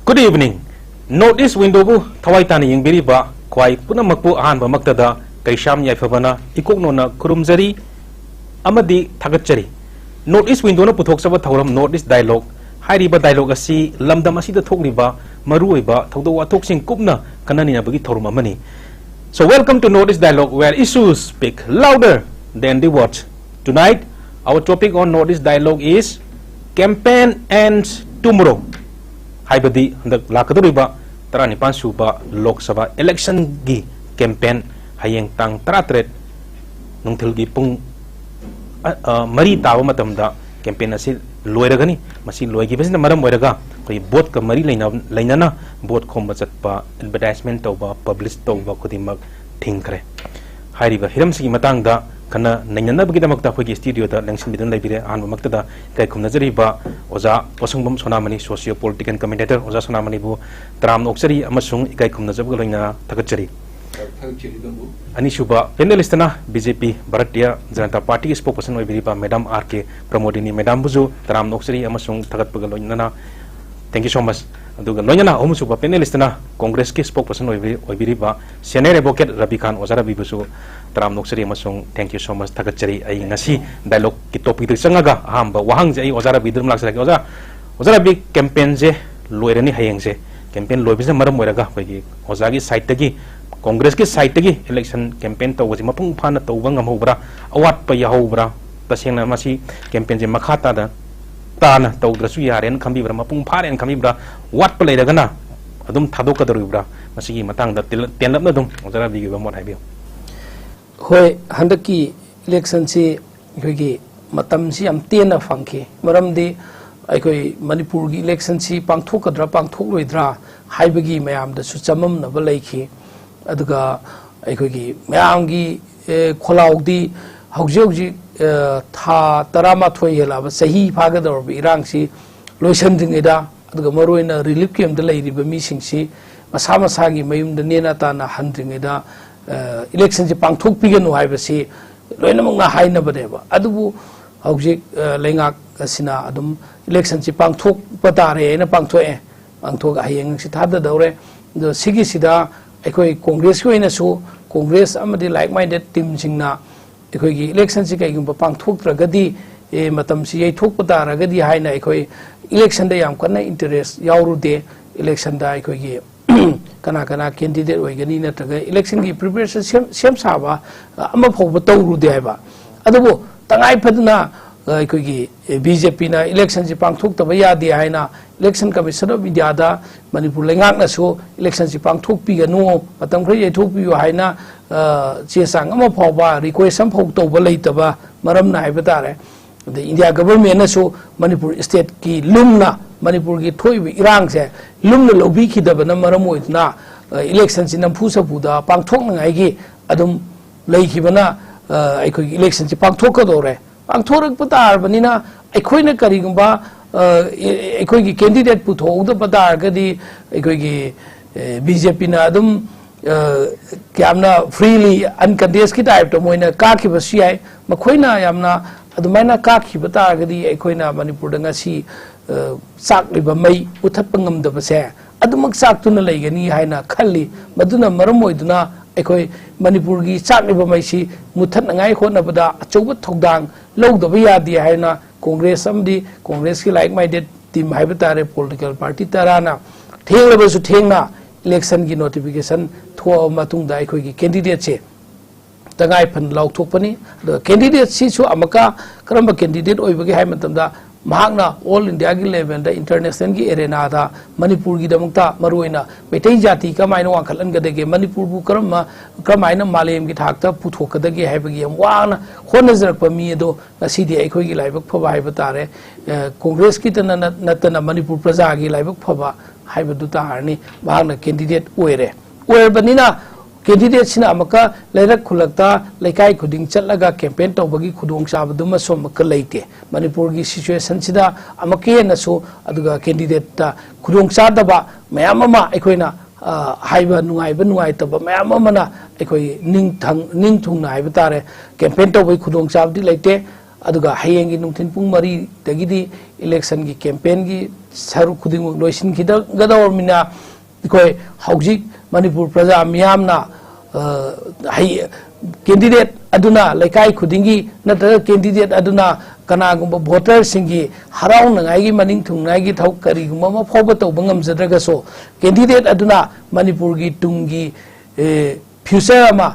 Good evening. Notice window bu thawai tani yingbiri ba kwai puna makpu ahan ba maktada Keisham Yaiphaba na ikokno na kurumjari amadi thagatchari. Notice window na puthok saba thauram notice dialogue hairi ba dialogue asi lamdam asi da thokni ba marui ba thawdo wa thoksing kupna kanani na bagi thorum amani. So welcome to Notice Dialogue, where issues speak louder than the words. Tonight our topic on Notice Dialogue is campaign ends tomorrow. Haibadi handak lakaduriba taranipan suba Lok Sabha election gi campaign hayeng tang taratret nungthil gi pung mari tawa matamda campaign asi loiragani masi loigi basina maram oiraga koi bot ka mari lainana bot khomba chatpa advertisement tawba publish tawba khudimak thingkre hairiba hiram sigi matangda kana nainana bagi damakta khoi studio da lengsin bidun laibire anba maktada kai khumna jariba oza Potshangbam Sonamani Socio-Political Commentator oza Sonamani bu tram oksari amasung ikai khumna jabga loina thagachari ani suba panelist na BJP Bharatiya Janata Party Spokesperson oibiriba Madam RK Pramodini Madam buju tram oksari amasung thagatpaga loina. Thank you so much. Aduga loina hom suba panelist na Congress ke Spokesperson oibiriba Senior Advocate Ravi oza Ravi buju tram noksari amasung thank you so much thagachari ai ngasi dialogue ki topic de changaga hamba wahang je ai oza Ravi dum laksara oza Ravi campaign je loirani hayeng je campaign loibise maram oiraga hoigi oza gi side tagi Congress ke side tagi election campaign tawji mapung phana tawba ngamhobra awat pa yahobra tasengna masi campaign je makhata da tana tawdrasu yaren khambibra mapung pharen khambibra wat pa leiragana adum thadokadoribra masi gi matang da tenlapna dum oza Ravi gi bamot haibiu hoi handaki election si hoigi matam si am tena fangki maramdi aikoi Manipur gi election si pangthokadra pangthokloidra haibagi mayam da su chamam na balaiki aduga aikoi gi mayam gi kholaugdi hauji tha tarama thoi hela ba sahi phagador bi irangsi loisan dingida aduga maroina relief camp da leiriba mi singsi masa masa gi mayum da nena ta na handringida election ji pangthok piganu haibasi loinamang na haina badeba adubu hauji lengak asina adum election ji pangthok patare na pangthoe pangthok hayeng si thada daure do sigi sida ekoi congress ko ina su congress amadi like minded team singna ekoi gi election ji kai gum pangthok tragadi matam si yai thok patara gadi haina ekoi election da yam kana interest yaurude election da ekoi gi kana candidate oigani natraga election gi preparation sem saba ama phobba tawrude haiba adubo tangai phadna koi gi BJP na election ji pangthok taba yadi haina election commission of India da Manipur lengak na so election ji pangthok pi ganu matam khri ye thok pi haina chesang ama phobba request am phok tawba leitaba maram na haiba tare the India government na so Manipur state ki lumna Manipur ki thoi irang se lumna lobi khidaba na maram oitna election si nampu sapuda pangthok ngai gi adum leikibana aikoi election si pangthok ka dore pangthok patar banina aikoi na kari gumba aikoi gi candidate puthok da patar gadi aikoi gi BJP na adum kyamna freely uncontested ki type to moina ka khiba siai makhoina yamna adumaina ka khiba tar gadi aikoi na Manipur da ngasi sak liba mai uthatpa ngamdaba se adumak sak tuna leigani haina khalli maduna maram oiduna aikoi Manipur gi sak liba mai si muthat ngai khona bada achouba thogdang lowdaba yadi haina congress amdi congress ki like minded team haibitare political party tarana thengba su thengna election gi notification tho matung da aikoi gi candidate se tangai phan law thokpani the candidate si su amaka karamba candidate oibagi hai matamda mahakna all India gi level da international gi arena da Manipur gi damukta maruina metai jati kamaina wangkhalan gadege Manipur bu kramaina malem gi thakta puthokadage haibagi am wana khonajar pami do asidi aikoi gi laibak phaba haiba tare congress ki tana natana Manipur praja gi laibak phaba haibadu tarni mahakna candidate oire banina candidate sina amaka leirak khulakta laikai khuding chatlaga campaign tawbagi khudong sabaduma somaka leite Manipur gi situation sida amake na so aduga candidate ta khudong sadaba mayam ama ekoina haiba nungai taba mayam amana ekoi ning thung na haiba tare campaign tawbagi khudong sabdi leite aduga hayengi nungtin pung mari dagidi election gi campaign gi saru khuding loisin khida gadawar mina koi haujik Manipur praja miyamna hai candidate aduna laikai khudingi natra candidate aduna kana gumba voter singi harau nangai gi maning thungnai gi thau kari gumba ma phoba to bangam jadraga so candidate aduna Manipur gi tungi future ama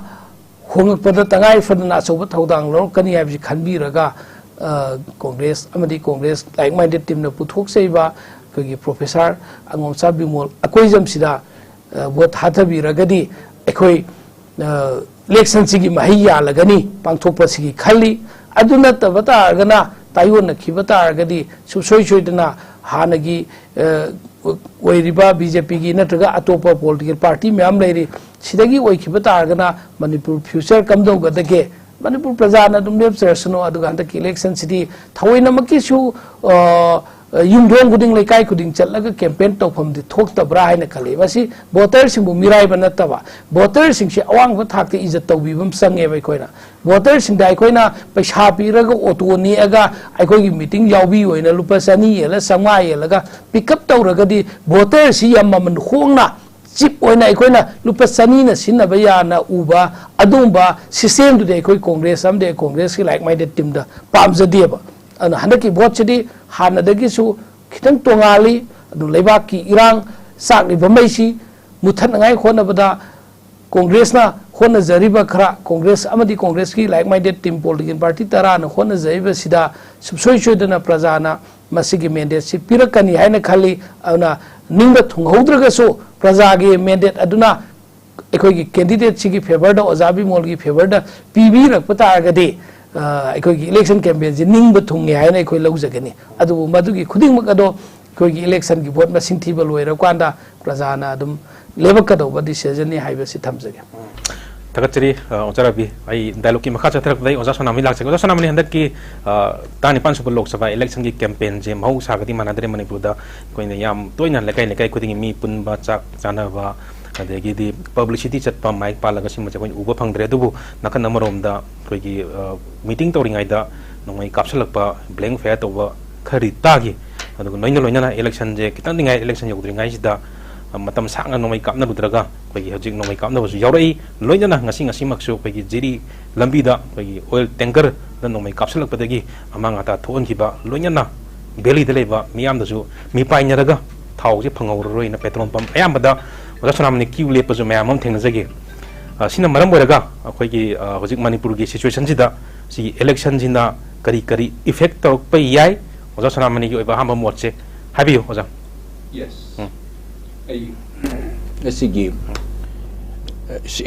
hongak pada tangai fadna so ba thodang lo kani habji khanbi raga Congress amadi Congress like minded team na puthok seiba kogi professor angom sabimol akoi jamsida vote hathabi ragadi ekoi election sigi mahiya lagani pangthokpa sigi khali aduna tabata gana tayona khibata gadi subsoi soidana hanagi oiriba BJP gi natraga atopa political party myam leiri sidagi oi khibata gana Manipur future kamdo gadake Manipur prajana dum lepsarasno aduga hanta election city thawaina makki su yumdong guding laikai kuding chatlaga campaign tawpham di thoktabra haina khali basi voter singbu mirai banataba voter sing si awang ba thakte ijat tawbibam sange bai koina voter sing dai koina paisa piraga auto ni aga aikoi gi meeting yawbi oina lupa sani yela sanga yelaga pick up tawraga di voter si yamman hongna chip oina aikoi lupa sani na sinaba ya na uba adumba system du de koi congress am de congress ki like minded team da pamjadeba ana handaki vote chidi hanadagi su khitang tongali adu leibak ki irang sakni bamaisi muthan ngai khona bada congress na khona jariba khara congress amadi congress ki like minded team political party tara na khona jaiba sida subsoi choidana prajana masigi mandate si pirakani haina khali ana ningba thunghodraga so prajagi mandate aduna ekoi gi candidate sigi favor da ojabi mol gi favor da pb rakpata agade ekoi election campaign ji ningba thungi haina ekoi laujagani adu madugi khuding makado ekoi election gi vote masing thiba loira kwanda prajana adum lebakado ba decision ni haiba si thamjage Takachiri Ravi ai dialogue ki makha chathrak dai oja Sonamani lak oja Sonamani handak ki tani pan super lok sabha election ki campaign je mau sagati manadre Manipur da koina yam toina lekai khuding mi punba chak chana ba adegi di publicity chatpa mic palaga simma chakoi uba phangdre dubu nakan namarom da koi meeting tawringai da nongai kapsalakpa blank fair toba khari tagi adu noina loina election je kitang dingai election yogdringai sida matam sanga nongai kapna rudraga koi hojik nongai kapna basu yaurai loina na ngasi maksu koi jiri lambi da koi oil tanker da nongai kapsalakpa dagi amanga ta thon kiba loina na beli de leba miyam da su mi paina daga thau je phangau na petrol pump ayam bada oja Sonamani queue lepa jo mayam am thengnajage sina maram boraga akhoi hojik Manipur gi situation jida si election jina kari effect tok pai yai oja Sonamani gi oiba hamba motche habiyo oja yes asigi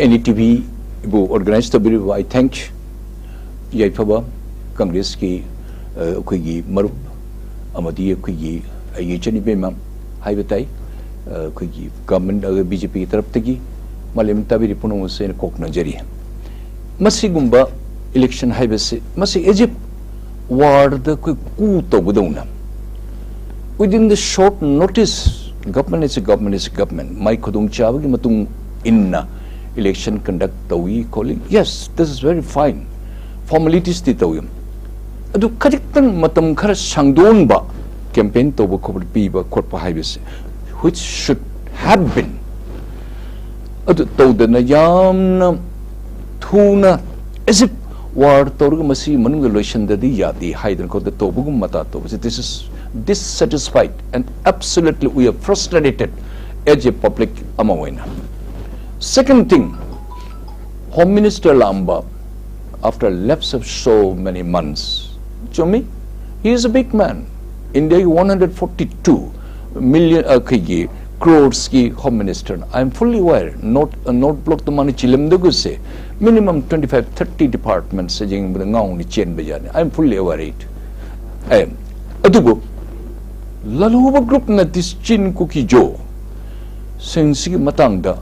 newtv bu organize to be I thank Yaiphaba Congress ki akhoi gi marup amadi akhoi gi ai chani be mam haibatai kogi government BJP taraf tagi malem tabiri punong sen kokna jari masigumba election haibase masi Egypt war the ku to budona within the short notice government is a government my khudung chawagi matung inna election conduct tawi calling yes this is very fine formalities ti tawim adu khadiktan matam khar sangdon ba campaign to ba khobr pi ba khotpa haibase which should have been tawdana yamna thuna as if war torga masi manung lotion da di yadi haidan ko da tobugum mata to this is dissatisfied and absolutely we are frustrated as a public amawena. Second thing, Home Minister Lamba, after a lapse of so many months, Chomi, he is a big man. India 142 million crores ki Home Minister. I am fully aware. Not block the money chilim duguse. Minimum 25-30 departments saying with the ngaung ni chen bajane. I am fully aware it. Adugo laluba group na this chin cookie jo. Sensi matangda.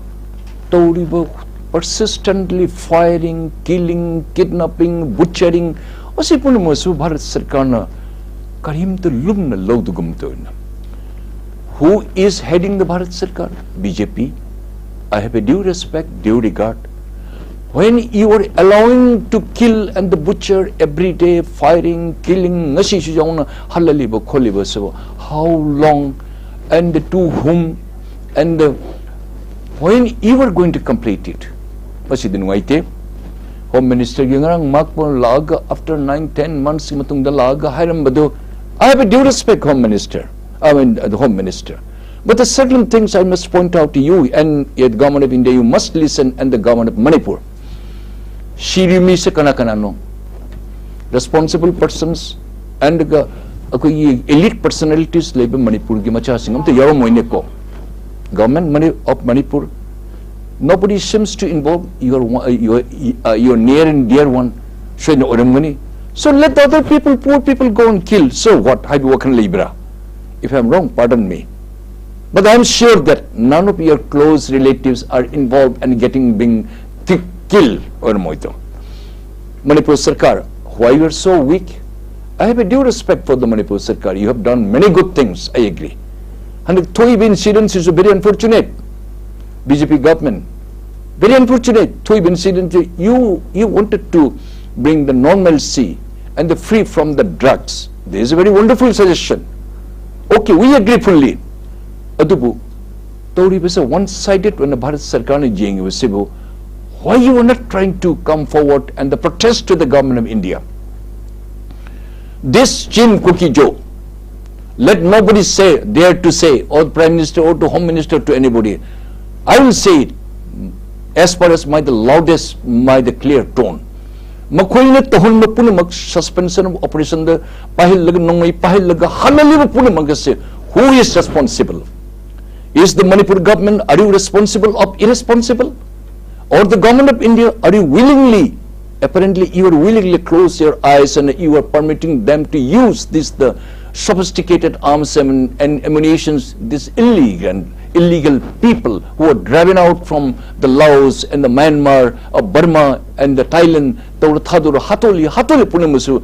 Toribo persistently firing, killing, kidnapping, butchering. Osipun mo su Bharat Sarkar na karim to lumna lodugum to na. Who is heading the Bharat Sarkar? BJP. I have a due respect, due regard. when you are allowing to kill and the butcher every day, firing, killing, how long and to whom, and when you are going to complete it? Home Minister after 9-10 months I have a due respect, Home Minister. I mean the Home Minister. But there are certain things I must point out to you and the government of India. You must listen, and the government of Manipur. Shirimi se kana no responsible persons and elite personalities labor Manipur gi macha singam to yaro moine ko government of Manipur. Nobody seems to involve your near and dear one. So let the other people, poor people, go and kill. So what? If I am wrong, pardon me. But I am sure that none of your close relatives are involved and being killed or moito. Manipur Sarkar, why you are so weak? I have a due respect for the Manipur Sarkar. You have done many good things, I agree. And the Thoib incident is very unfortunate. BJP government, very unfortunate. Thoib incident, you wanted to bring the normalcy and the free from the drugs. There is a very wonderful suggestion. Okay, we agree fully. Adubu, Tori was a one-sided when the Bharat Sarkar is doing with Sibu. Why you are not trying to come forward and the protest to the government of India? This Chin Cookie Joe, let nobody dare to say, or the Prime Minister or the Home Minister, to anybody. I will say it as far as the loudest, the clear tone. Makoina Tahun Mapunamak suspension of operation the Pahil Nongai Pahil Hanali Punamagase. Who is responsible? Is the Manipur government, are you responsible or irresponsible? Or the government of India, are you willingly, apparently you are willingly close your eyes and you are permitting them to use the sophisticated arms and ammunitions, these illegal people who are driven out from the Laos and the Myanmar or Burma and the Thailand, Hatoli Punamusu,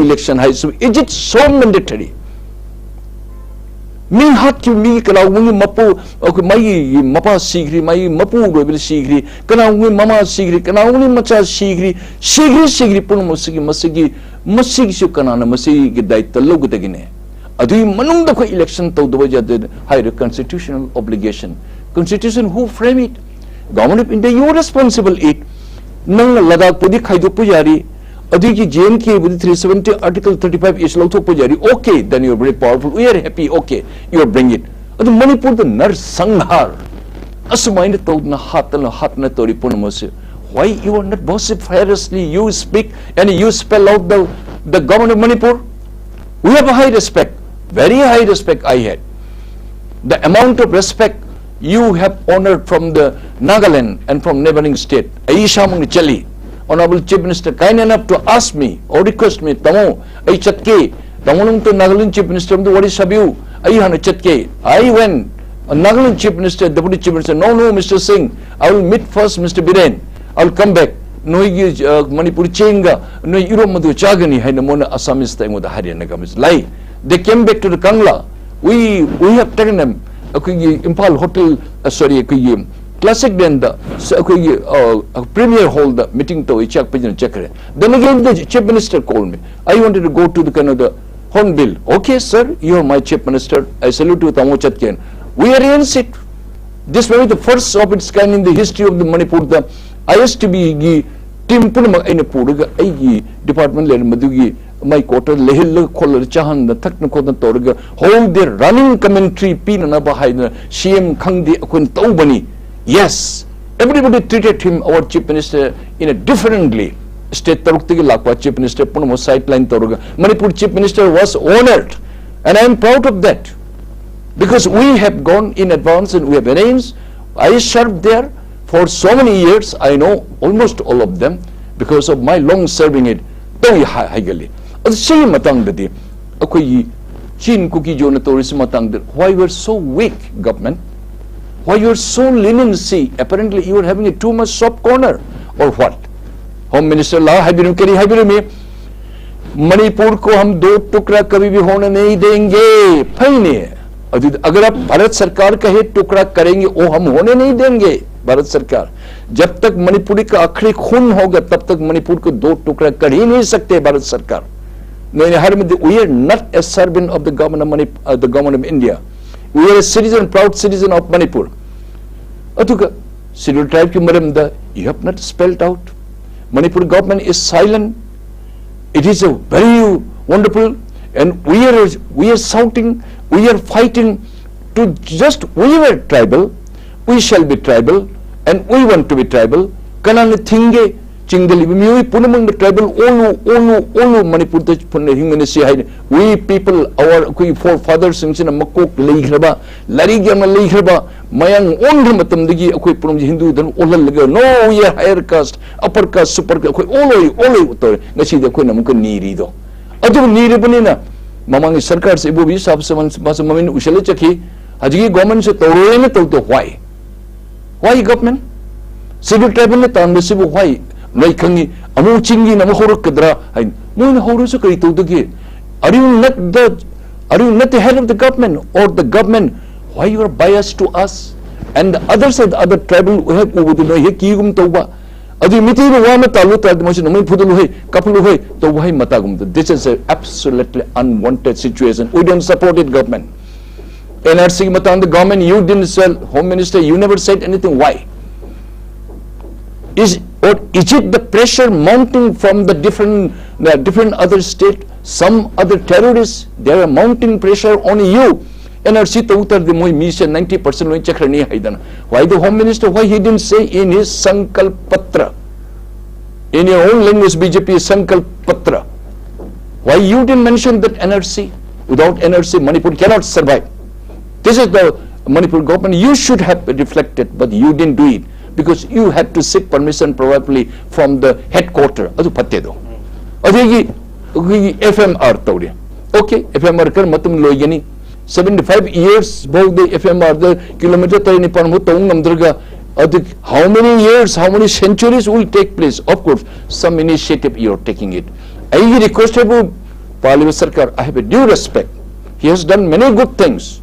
election, is it so mandatory? Me hat to me, Kalawi Mapu, my Mapa Sigri, my Mapu will Sigri, Kanawi Mama Sigri, Kanawi Macha Sigri, Sigri Punamusigi, Masigi Kanana, Masigi Dait, the Logutagine. Adu Manung the election to the Waja did higher constitutional obligation. Constitution who frame it? Government of India, you are responsible it. Nang Ladak Pudik Haidu Pujari. Adiki JNK with 370 Article 35 is Lauto Pujari. Okay, then you are very powerful. We are happy. Okay, you are bring it. Adu Manipur the Nar Sanghar. Asumain Todna Hatna Tori Punamose. Why you are not vociferously you speak and you spell out the government of Manipur? We have a high respect, very high respect I had. The amount of respect you have honored from the Nagaland and from neighboring state. Aisha Chali. Honorable Chief Minister, kind enough to ask me or request me, Tamo, I chatke, Tamonum to Nagaland Chief Minister, what is Sabu? I had a chatke. I went, Nagaland Chief Minister, Deputy Chief Minister, no, Mr. Singh, I will meet first Mr. Biren, I will come back. No, Manipur Chenga, no, Euromadu Chagani, Hainamona, Assamese time with the Haryana lie. They came back to the Kangla. We have taken them, Impal Hotel, Classic then the premier hall the meeting to Ichak Pigeon Checker. Then again the Chief Minister called me. I wanted to go to the Canada Hornbill. Okay, sir, you are my Chief Minister. I salute you, Tamo Chatken. We arranged it. This may be the first of its kind in the history of the Manipur. The ISTB team Punama in a Puraga department Madugi, my quarter, Lehil Kolar Chahan, the technical Torga, hold their running commentary, Pin and Abahina, CM Kandi Aquintobani. Yes, everybody treated him, our Chief Minister, in a differently. State Tarukti Lakwa Chief Minister, Punamo sideline Toruga. Manipur Chief Minister was honored, and I am proud of that. Because we have gone in advance and we have arranged. I served there for so many years, I know almost all of them, because of my long serving it. Hagali. At the same matang dadi, Akoyi, Chin Cookie Jonah Tourism matang, why you are so weak, government? Why you are so leniency? Apparently you are having a too much soft corner, or what? Home Minister La Habirum Keri Habirumi Manipur ko hum do tukra kabhi bhi hone nahi denge. Fine. अगर आप भारत सरकार का ही टुकड़ा करेंगे वो हम होने नहीं देंगे भारत सरकार, जब तक मणिपुरी का आखिरी खून होगा तब तक मणिपुर को दो टुकड़ा कर ही नहीं सकते भारत सरकार। We are not a servant of the government of the government of India. We are a citizen, proud citizen of Manipur. Atuka scheduled tribe ki maramda you have not spelled out. Manipur government is silent. It is a very wonderful, and we are shouting, we are fighting to just we were tribal, we shall be tribal, and we want to be tribal. Kanana thinge chingdali mi punamang the tribal olu Manipur the punna humanity hai. We people our forefathers in makok leihraba larigam leihraba mayang onra matam digi akoi punam Hindu dan olal laga no we are higher caste upper caste super caste akoi oloi to ngasi de koi namuk niri do adu niri banina mamang sarkar se bo bi sab se mamin usale chaki haji government se toro ne to why government civil tribal ne tan se bo why noi khangi amu chingi nam horok kadra hai moi na horu se kai to dagi are you not the head of the government or the government? Why you are biased to us and the other side, the other tribal we have over the he kigum toba adi miti no wa mata lu ta mo no mai phudulu he kapulu he to why mata gum. This is an absolutely unwanted situation. We don't support it, government. NRC mata on the government, you didn't sell, home minister, you never said anything. Why? Is it the pressure mounting from the different other state, some other terrorists, they are mounting pressure on you? NRC to utar the moi mission 90% loin chakrani haidana. Why the home minister, why he didn't say in his Sankalp Patra, in your own language BJP Sankalp Patra, why you didn't mention that NRC? Without NRC Manipur cannot survive. This is the Manipur government, you should have reflected, but you didn't do it because you had to seek permission probably from the headquarters. Adu patte do. Adu FMR tawri. Okay, FMR kar matum loigani. 75 years both the FMR the kilometer tari nipan mo taung namdraga. How many years, how many centuries will take place? Of course, some initiative you are taking it. I request Parliament Sarkar, I have a due respect. He has done many good things.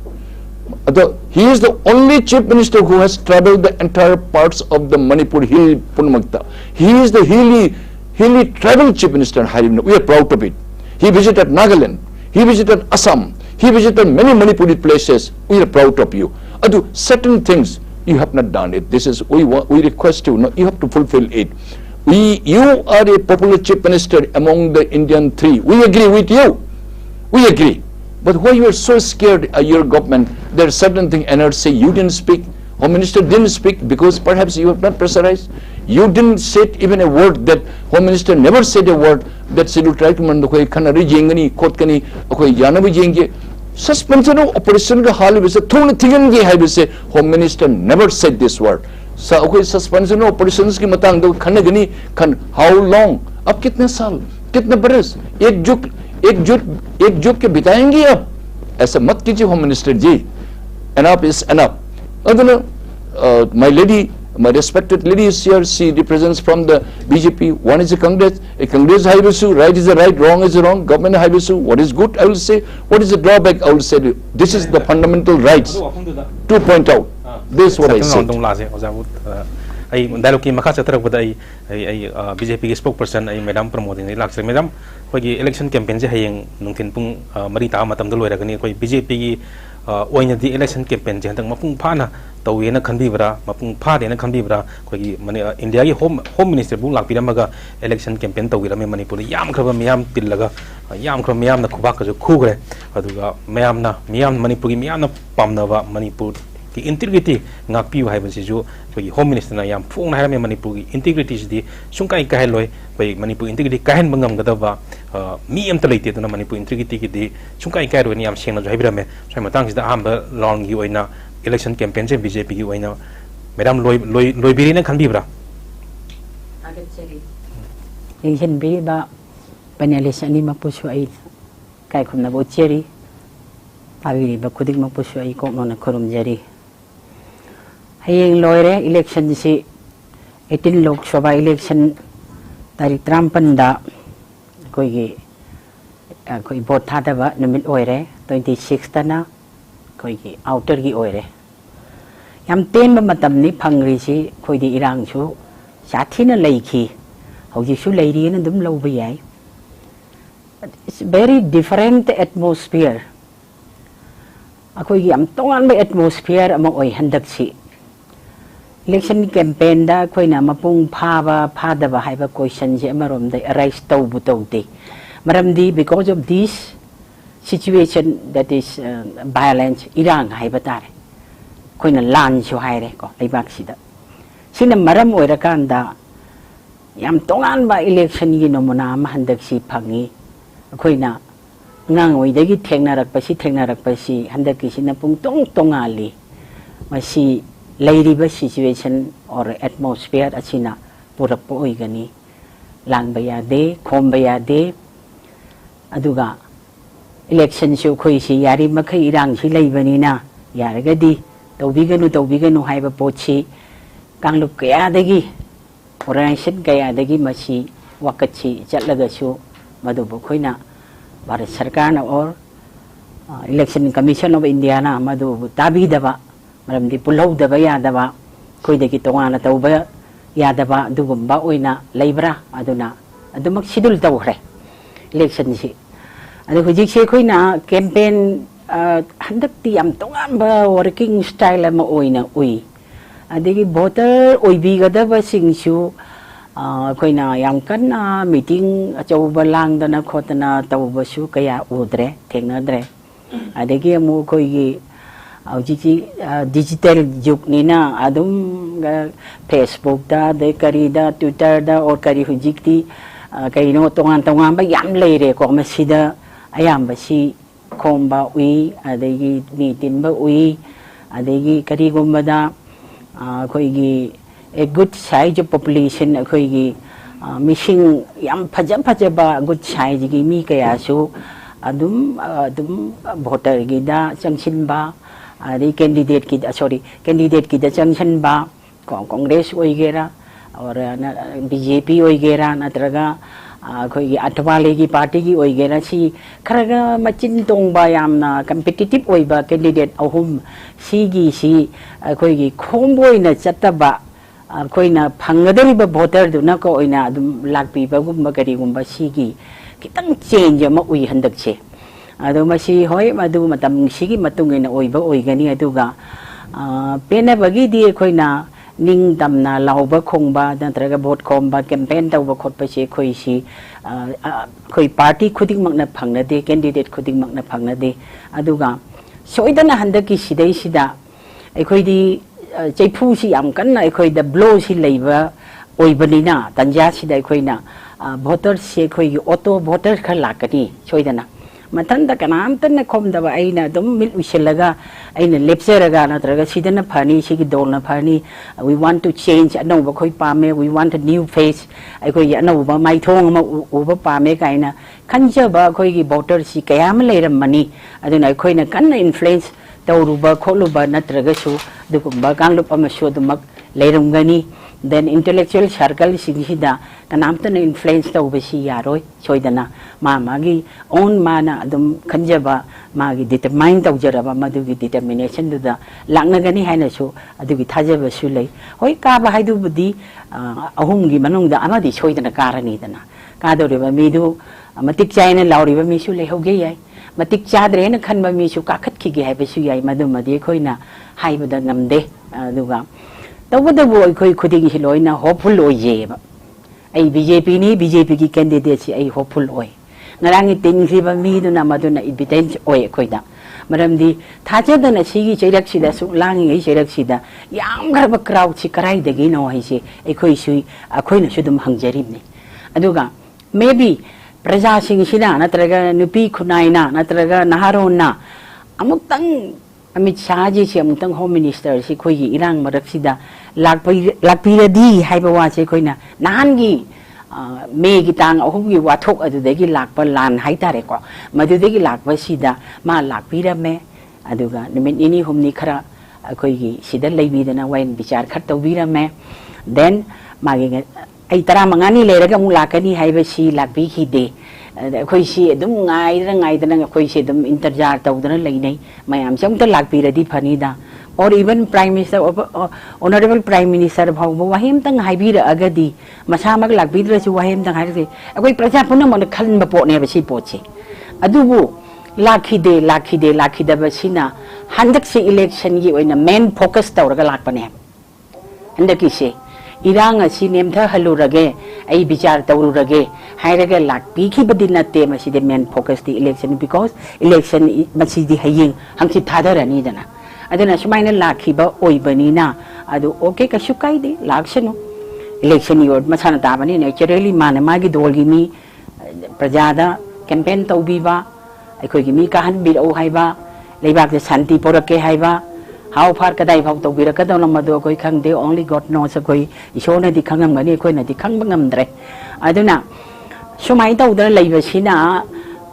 He is the only chief minister who has traveled the entire parts of the Manipur hill Punmagta. He is the hilly travel chief minister. We are proud of it. He visited Nagaland. He visited Assam. He visited many Manipuri places. We are proud of you. Certain things you have not done it. This is we request you. No, you have to fulfill it. You are a popular chief minister among the Indian three. We agree with you. We agree. But why you are so scared, your government, there are certain things NRC you didn't speak, Home Minister didn't speak because perhaps you have not pressurized. You didn't say even a word that Home Minister never said a word that scheduled tribe command koi khanari jengani khotkani koi janabi jenge. Suspension of operation ka hal bise thone thigan ge hai bise Home Minister never said this word. So koi suspension of operations ki matang do khanagani khan how long? Ab kitne saal? Kitne baras? एकजुट के बिताएंगे अब ऐसा मत कीजिए home minister ji enough is enough my lady my respected lady is here she represents from the BJP one is a Congress high issue right is the right wrong is the wrong government high issue what is good I will say what is the drawback I will say this is the fundamental rights to point out this is what I said I dialogue ki makha chatra bada I BJP spokesperson I Madam Pramodini Lakse Madam koi election campaign je hayeng nungthin pung mari ta matam do loiragani koi BJP ki oina di election campaign je handang mapung phana tawi na khanbi bra mapung pha de na khanbi bra koi mane India ki home minister bu lakpiramaga election campaign tawirame Manipur yam khaba miyam tillaga yam khaba miyam na khubak ka khugre aduga miyam na miyam Manipur ki miyam na pamnaba Manipur ki integrity ngakpi hai ban si jo koi home minister na yam phung na harame Manipur ki integrity si di sungkai ka heloi koi Manipur integrity ka hen bangam gadaba mi am talite to na Manipur integrity ki di sungkai ka ro ni yam sengna jo haibirame sai matang sida amba long gi oina election campaign je BJP gi oina madam loi biri na khanbi bra hin biri ba panellists ani mapusu ai kai khumna bo cheri paviri ba kudik mapusu ai ko nona khurum jari hayeng loire election si 18 Lok Sabha election tarik 30 da koi vote thadaba numit oire 26 tana koi outer gi oire yam ten ba matam ni phangri si khoi di irang chu sa thina lei khi hau ji su lei ri na dum lo ba yai it's very different atmosphere akoi gi am tongan ba atmosphere among oi handak si election campaign da khoi na mapung pha da ba hai ba question je amarom dai arise tau bu tau te maram di because of this situation that is violence irang hai ba tare khoi na lan chu hai re ko lai bak si da sina maram oi ra kan da yam tongan ba election gi nomona ma handak si phangi khoi na ngang oi dagi thengna rak pa si handak ki sina pung tong ali ma si leiriba situation or atmosphere achina purak po oi gani lan baya de khom baya de aduga election show khoi si yari makhai irang si leibani na yaraga di tawbiganu haiba pochi kanglup kaya dagi organization kaya dagi masi wakachi chatlaga su madubu khoina Bharat Sarkar na or election commission of India na madubu tabi daba maram di pulau daba ya daba khoi dagi tongana tawba ya daba dugumba oina leibra aduna adumak sidul tawre election si adu hujik se khoi na campaign handak ti am tongan ba working style ma oina ui adigi voter oi bi ga daba singsu khoi na yam kan meeting achau ba lang dana khotana tawba su kaya udre thengna dre adigi mu khoi gi auji digital juk ni na adum Facebook da de kari da Twitter da or kari hujik ti kai no tongan ba yam leire ko masida ayam ba si khomba ui adegi meeting ba ui adegi kari gumba da khoi gi a good size of population khoi gi missing yam phaja ba good size gi mi kaya su adum voter gi da changchin ba adi candidate ki da changchin ba congress oigera or BJP oigera natraga khoi gi athwale gi party gi oigera si kharaga machin tong ba yamna competitive oiba candidate ahum si khoi gi khomboi na chataba khoi na phangadari ba voter du na ko oina adum lakpi ba gum gari gum ba si gi kitang change ma ui handak che adu ma si hoi ma du matam si gi matung ina oiba oigani aduga pena bagi di khoi na ning damna lauba khongba natraga vote khomba campaign tawba khotpa se khoi si khoi party khuding makna phangna de candidate khuding makna phangna de aduga soidana handaki sidai sida khoi di chaipu si am kanna khoi da blow si leiba oibanina tanja sida khoi na voter se khoi auto voter khalakani soidana matanda kanam tan khom da ba aina dum mil usilaga aina lepseraga natraga sidana phani sigi dolna phani we want to change anau ba khoi pame we want a new face ai khoi anau ba mai thong ma uba pame kaina khanja ba khoi gi voter si kayam leiram mani aduna khoi na kan influence tawruba kholuba natraga su dugumba kanglup amasu dumak leiram gani then intellectual circle sida kanam tan influence tawba si yaroi soidana magi own mana adum khanjaba magi determine tawjaraba madugi determination da langna gani haina su adugi thajaba su lei hoi ka ba haidu budi ahum gi manung da amadi soidana karani dana ka doriba midu matik chaina lauriba mi su lei hoge yai matik chadre na khanba mi su ka khat ki gi haiba su yai madum madi khoina haibada ngamde aduga tawbada boy khoi khuding hiloi na hopeful oye ba ai BJP ki candidate si ai hopeful oi ngarang tin siba mi du na maduna evidence oi khoi da maram di thaja na sigi chairak sida su langi ai chairak sida yam garba crowd si karai de gi no hai si ai khoi sui khoi na sudum hangjarim ni aduga maybe praja sing sina natraga nupi khunai na natraga naharon na amuk tang Amit Shah ji si amuk tang home minister si khoi gi irang marak sida lakpi di hai ba wa se khoi na nan gi me gi tang ahum gi wathok adu de gi lakpa lan hai tare ko madu de gi lakpa sida ma lakpi ra me aduga nimin ini humni khara khoi gi sida leibi dana wain bichar khat tawbi ra me then magi ai tara mangani le ra ga mu lakani hai ba si lakpi khi de khoi si dum ngai dana khoi si dum interjar tawdana lei nei mayam cham ta lakpi ra di phani da or even Prime Minister, Honorable Prime Minister, Wahim Tang Hibira Agadi, Masamak Lakbidra, Wahim Tang Hibri, a great Prajapunam on the Kalmaport never see Pochi. Adubu, lucky day, the Basina, Handaxi election you in a main focus tower Galakpanem. And the Kishe, Iranga, she named her Halurage, a Bijar Taurage, Hiraga Lak, Piki, but did not tame the main focus the election because election must see the Haying, Hanky Tada and Idana. I don't know, Shmina Lakiba, Oibanina, I do okay, Kashukai, Laksano, election you Masana Tabani, naturally, Manamagi, Dolgimi, Prajada, campaign Tobiva, I could give me Kahan Bid Ohaiba, Lebak the Santi Porake Haiba, how far could I have to be a Kadamado Kang, they only got no Sakoi, Ishona the Kangam Mani, the Kangam Dre. I don't know. Shumaita, the Lavashina,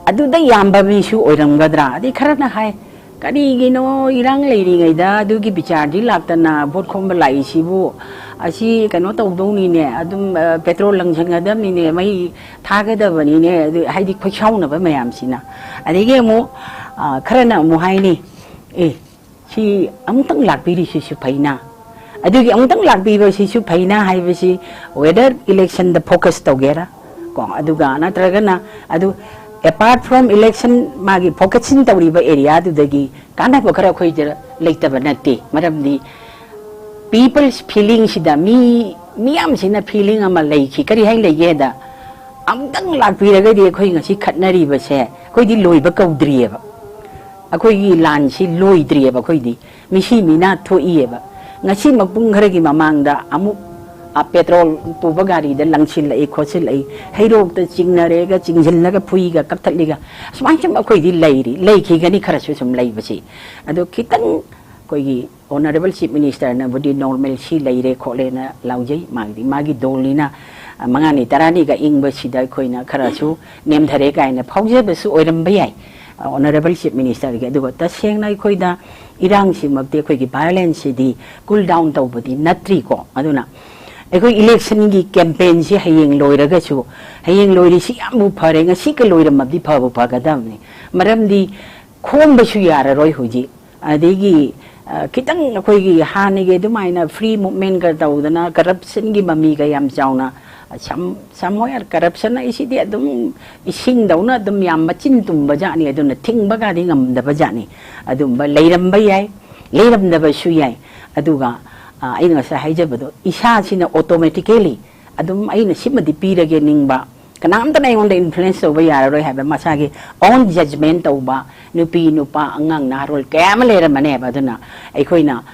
I do the Yamba Mishu or Gadra, the Karana High. Karigino, Irang lady, I do give charge, Latana, Bot Combalai, Shibu, she cannot have done in Adum petrol Langangadam in my target of an in Heidi Pachon of a Mayamsina. And again, Karana Muhaini, she Amtang Lakbiri, she Paina. I do get Amtang Lakbiri, she Paina, Hivashi, whether election the focus together, Adugana, Tragana, Adu. Apart from election, Magi pockets in the river area to the Gi, Kana Bokara Quager later Vanati, Madam the people's feelings, the me am in a feeling of a lake, Kari Hang Legeda. I'm done like we already going as she cut Nari was here, Quidi Louis Bacco Drieva. A Quidi land, she Louis Drieva Quidi, Mishimina to Eva. Nashima Bungaragim among the Amu. A petrol to Bagari, the Langchilla, Ecosil, Hero, the Chignarega, Chingillaga, Puiga, Capitaliga, Smancham a quidi lady, Lake Higani Karasum Lavasi. And the kitten, Kogi, Honorable Chief Minister, and nobody normal she lady, Colena, Lauji, Maggie Dolina, Mangani, Taraniga, Ingwashida, Koina, Karasu, named Hareka and a Pausabasu or Mbai. Honorable Chief Minister, get the what does saying like Koida, Irang Sim of the Kogi violence, the cool down to body, not trico, Aduna. Election campaign, she haying lawyer, haying lawyer, she amu paring, a sick lawyer of the Pabu Pagadamni. Madam the Kombashuyara Roy Huji, Adigi, Kitang Kogi, Hanige, the minor, free movement, Gataudana, corruption, Gimamiga Yam Jauna, somewhere corruption, I see the sing down at the Yamachin to Bajani, I don't think Bagading the Bajani, Adumba, Ladam Bayai, Ladam the Bashuyai, Aduga. I know Sahajabado, Ishachina automatically. Adum I know Shima the Peter getting ba. Canam the name on the influence of Yara have a Masagi, own judgment over Nupi, Nupa, Angang, Narol, Camelera Manebaduna, Equina,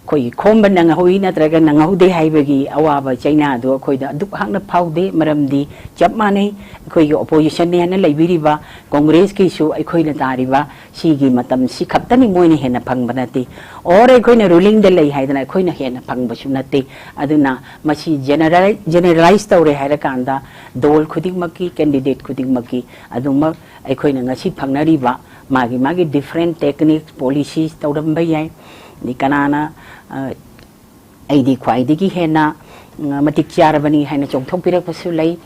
Koi, Comban and Hoina Dragon and Hode Hibegi, Awaba, China, do Koida, Dukhana Paude, Madam D, Japmane, Koi opposition and Liberiva, Congress Kishu, Equina Tariva, Sigi Matam, Si Captain Moini Hena Pangbanati, or Equina ruling the lay hide and Equina Hena Pangbashunati, Aduna, Machi generalized Tore Harakanda, Dole Kutimaki, candidate Kutimaki, Aduma, Equina Nasi Pangnariva, Magi different techniques, policies, Taudambayai. Di kanana ay di kwai di ki hena matiksyara bani hena chong thong pirak pasulay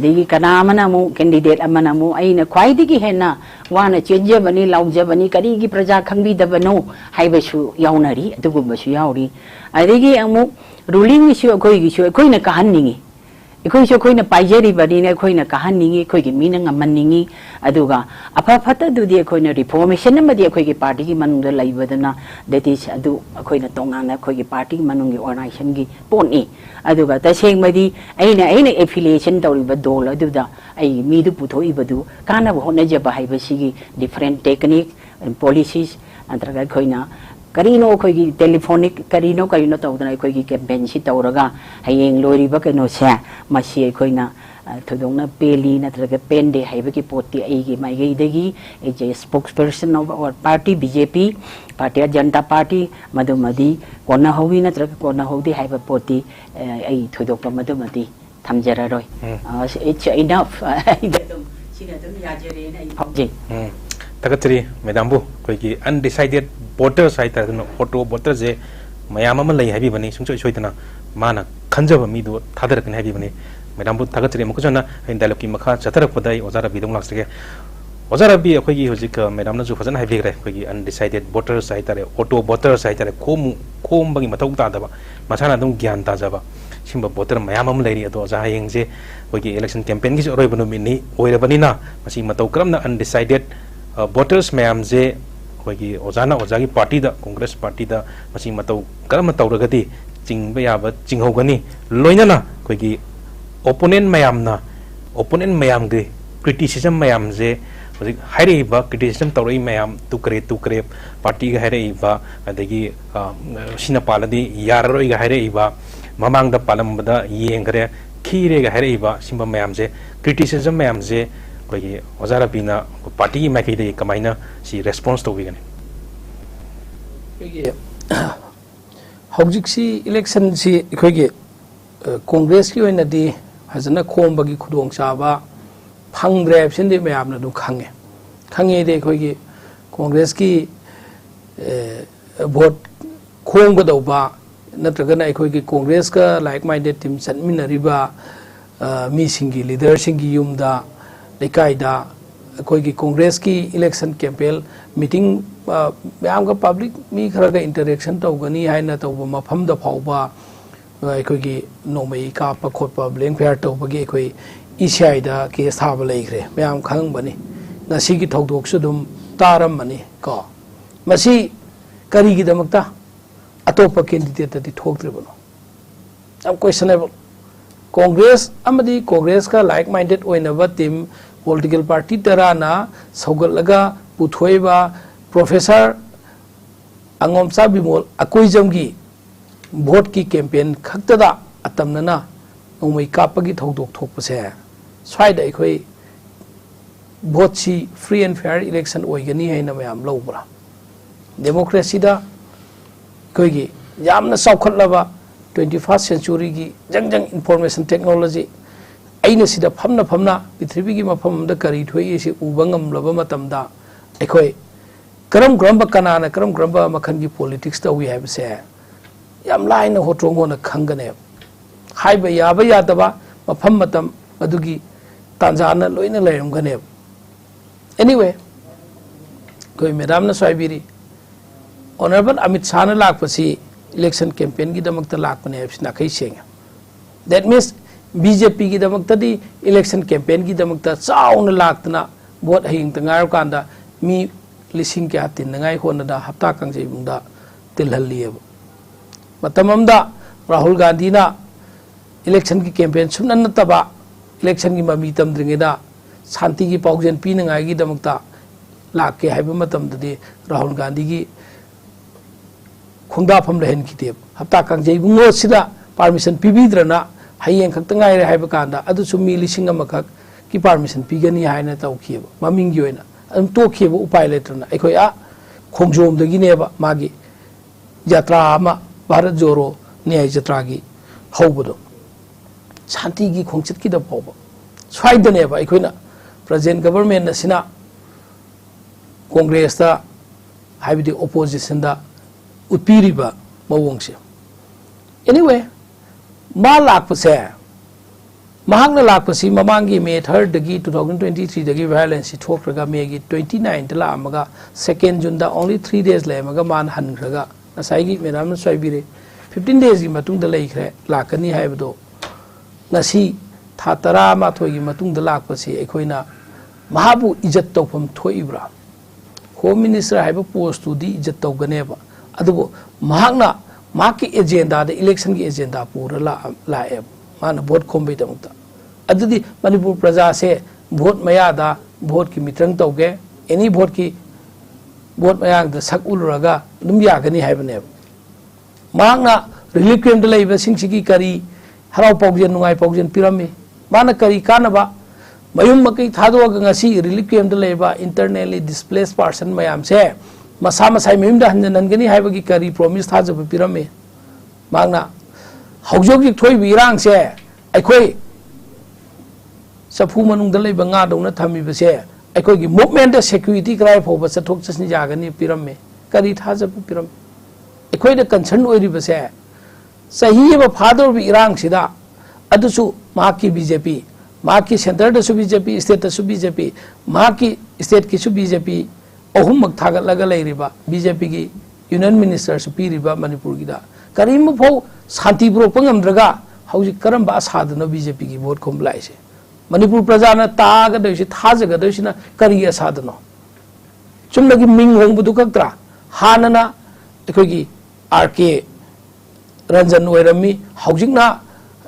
di kanama na mo candidate amana mo ay na kwai di ki hena wana chenje bani laugja bani kari gi praja khangbi da bano hai basu yaunari adugu basu yauri ay di ki amu ruling issue koi na kahanningi Ikoi so koi na paijeri bani na koi na kahanningi koi ki minang amanningi aduga apa phata du dia koi na reformation na dia koi ki party ki manung da laibadana that is adu koi na tonga na koi ki party manung ki organization ki poni aduga ta seng madi aina affiliation tawri ba dol aduda ai mi du puthoi badu kana bo na jaba hai ba sigi different technique and policies antraga koi na Karino koi telephonic karino tawdana koi ki campaign si tawraga hayeng lori ba kano sa masi koi na thudong na peli na traga pende haiba ki poti ai ki mai gai degi a spokesperson of our party BJP Party Janata Party madumadi kona howi na traga kona hodi haiba poti ai thudok pa madumadi thamjara roi it's enough idum sinadum yajere na phauji Takatri, Madambu, Koiki, undecided voters, I tell them, auto voters, Mayama lay heavy money, some choitana, Mana, Kanjava Midu, Tadar can heavy money, Madambu Takatri Mukana, and Daloki Maka, Chatara Podai, Ozara Bidong Laxage. Oza Ravi akhoi hojik madam na ju phajana haibigre akhoi undecided voters haitare auto voters haitare khom bangi mathau ta daba masana dum gyan ta jaba simba voter mayam am leiri ado ja yengje akhoi election campaign gi roi banu mini oirabani na masi mathau kramna undecided voters mayam je akhoi ozana ozagi party da congress party da masi mathau karam tawragati chingba yaba chinghogani loina na akhoi opponent mayam ge criticism mayam je हायरे बा criticism तौरई ma'am तुकरे party गा हायरे बा अदगी सिना पालदी याररोई गा हायरे बा ममांग दा पालमबदा येंगरे खीरे गा हायरे बा Simba ma'am जे criticism ma'am जे कोई ओजारा बिना पार्टी की मैकी दे कमाइना सी रेस्पॉन्स तो बिगने हौजिक सी इलेक्शन सी खोगे कांग्रेस की ओइना दी हजना खोमबगी खुदोंग चाबा फंग्रे सिंदे मैम ना दु खांगे दे खोगे कांग्रेस की वोट खोंगदौबा नत्रगना अखोगी कांग्रेस का लाइक माइंडेड टीम चनमिनरिबा मीसिंगी लीडर सिंगी युमदा लेकाइदा अखोगी कांग्रेस की इलेक्शन कैंपेन मीटिंग मैम का पब्लिक मी खरगा इंटरेक्शन तौगनी हाइना तौबा मफम द फाउबा अखोगी नोमई कापा खोटपा ब्लैंक फेयर तौबगी अखोई इसाइदा केस थाबा लेख्रे मैम खंगबनी नसीगी थौदोकसु दुम तारमनी को मसी करीगिदमक्ता अतोपा कैंडिडेट दी थोक्त्रिबनो अब क्वेश्चनेबल कांग्रेस अमदी कांग्रेस का लाइक माइंडेड ओइनबा टीम पॉलिटिकल पार्टी तराना सौगलगा पुथोइबा प्रोफेसर अंगोमसा बिमोल अकोइजमगी वोट की कैंपेन खक्तदा अतमनना नोमई कापगी थौदोक थोकपसे स्वाइदा अखोई वोट सी फ्री एंड फेयर इलेक्शन ओइगनी हैना मैम लौबरा डेमोक्रेसी दा कोई यामना सौखलबा 21st सेंचुरी की जंग इन्फॉर्मेशन टेक्नोलॉजी अइना सिदा फमना पृथ्वी की मफम दा करी थोई से उबंगम लबा मतमदा अखोई करम कनाना करम मखन की पॉलिटिक्स तवी हैबसे याम लाइन होट्रोंग होना खंगने हाइबा याबा यादबा मफम मतम अदुगी तांजाना लोइना लेरमगने एनीवे कोई मैडम ना स्वाइबिरी ऑनरेबल अमित शाह ने लापसी इलेक्शन कैंपेन की दमकता लापने ना कई सेंगे दैट मीन्स बीजेपी की दमकता दी इलेक्शन कैंपेन की दमकता चाउन लातना वोट हिंग तंगार कांदा मी लिसिंग के हाथ तिन्नगाई होनदा हफ्ता कंजे बुंदा तिलहलियब मतममदा राहुल गांधी ना इलेक्शन की कैंपेन सुनन नतबा इलेक्शन की ममी तमद्रिंगेदा शांति की पाउजेन पीनगाई की दमकता लाके हाइबा मतमददी राहुल गांधी की खोंदाफम लहन खितेब हप्ता कंजे बुंगो सिदा परमिशन पीबीद्रना हयें खक्तंगाई रे हाइबा कांदा अदुसु मी लिसिंग अमखक की परमिशन पीगनी हाइना तौखिब ममिंग की ओइना अदुम तोखिब उपाय लेत्रना अखोय आ खोंजोम दगिनेबा मागी यात्रा अमा भारत जोरो न्याय यात्रा की हौबदो शांति की खोंचित की दफौबा स्वाइदनेबा अखोयना प्रेजेंट गवर्नमेंट नसिना कांग्रेस दा हाइबदी ओपोजिशन दा उत्पीरिबा मवोंगसे एनीवे मा लापसे महांगना लापसी ममांगी मे 3 दगी 2023 दगी वायलेंस थोक्रगा मेगी 29 तला अमगा 2 जून दा ओनली 3 डेज लेमगा मान हनखरगा नसाइगी मेनाम स्वाइबिरे 15 डेज की मतुंग द लेखरे लाकनी हाइबदो नसी था 10 माथोगी मतुंग द लापसी एखोइना महाबु इज्जत तौफम थोइब्रा होम मिनिस्टर हाइबा पोस्ट टू दी इज्जत तौगनेबा अदुबो महांगना माकी एजेंडा द इलेक्शन की एजेंडा पूरा लाए माना वोट खोंबे दमता अदुदी मणिपुर प्रजा से वोट मयादा वोट की मित्रंग तौगे एनी वोट मयांग द सक उलरगा दुम यागनी हाइबने महांगना रिलीफ कैंप द लेबा सिंगसिगी करी हराव पौजेन नुंगाई पौजेन पिरमे माना करी कानबा मयुम मकई थादोगा ngasi रिलीफ कैंप द लेबा इंटरनली डिस्प्लेस्ड पर्सन मयाम से मसा मसाई मयुम द हनगनी हाइबगी करी प्रॉमिस थाजब पिरमे मांगना हौजोगी थोइबी इरांग से अखोई सफू मनुंग द लेबा nga दौना थमिबसे अखोगी मूवमेंट द सिक्योरिटी क्राइ फोबा चथोक चसनि जागनी पिरमे करी थाजब पिरम अखोई द कंसर्न ओइरिबसे सही ब फादर बी इरांग सिदा अदुसु माकी बीजेपी माकी सेंटर दसु बीजेपी स्टेट दसु BJP माकी state ki su BJP ahum mak thagat laga leiriba BJP ki union minister su piriba Manipur gi da karim phau shanti pro pangam draga hauji karam ba sadana BJP ki vote khom lai se Manipur praja na ta ga de si thaja ga de sina kari sadana chumna gi ming hong bu du kaktra hanana ekoi gi RK Ranjan oirami housing na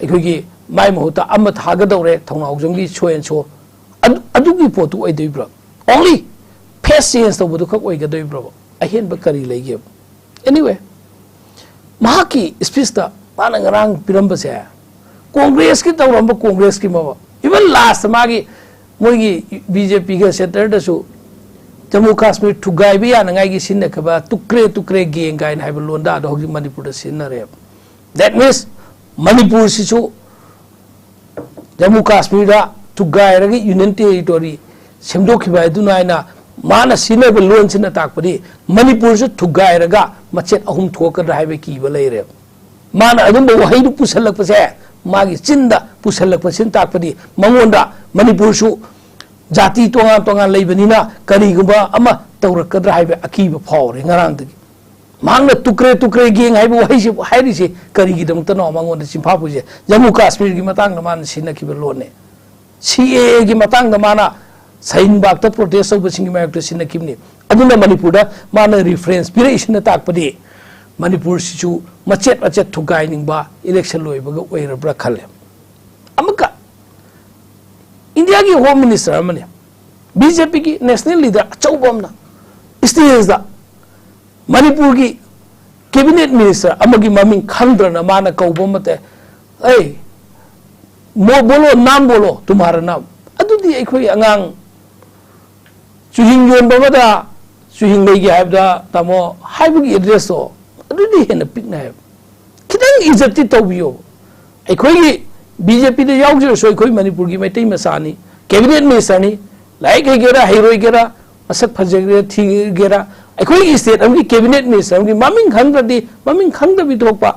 ekoi mai mahuta amma thaga dore thongna housing gi choen cho adugi potu oi deibra only face change to budu khak oi ga deibra ahen ba kari leige anyway mahaki speech ta pana ngarang piramba se congress ki tawramba congress ki ma even last magi moigi BJP ga center da su Jammu Kashmir thugai bi ya ngai gi sinna khaba tukre geng gain hai londa do hogi Manipur da sinna re that means Manipur si chu Jammu Kashmir da thugai ra gi union territory semdo khiba du nai na mana sinna ba lon sinna tak padi Manipur su thugai ra ga machet ahum thok ra hai be ki ba lei re mana adum bo hai du pusalak pa se magi chinda pusalak pa sin tak padi mangonda Manipur su jati tonga leibanina karigumba ama tawrakadra haibe akiba phawre ngarang dagi mangna tukre geng haibe waisi hairi se karigi damta no mangonda simpha puje Jammu Kashmir gi matang na man sina ki lone CAA gi matang na mana sain bakta protest of singi mayak to sina kimni aduna Manipur da mana reference pire isina tak padi Manipur sichu machet thugai ningba election loiba ga oira bra khale amaka India ki Home Minister amane BJP ki national leader achawbamna stage da Manipur ki cabinet minister amagi maming khandra mana kaubam mate ai mo bolo naam bolo tumhara naam adudi ekhoi angang chuhing yon bamada chuhing legi habda tamo haibugi address so adudi hena pikna hai kidang izati tawbiyo ekhoi BJP de yaujir so ekhoi Manipur gi maitai masani cabinet minister ni like gera hero gera asak phajegre thi gera ekhoi state amgi cabinet minister amgi maming khangda bi thokpa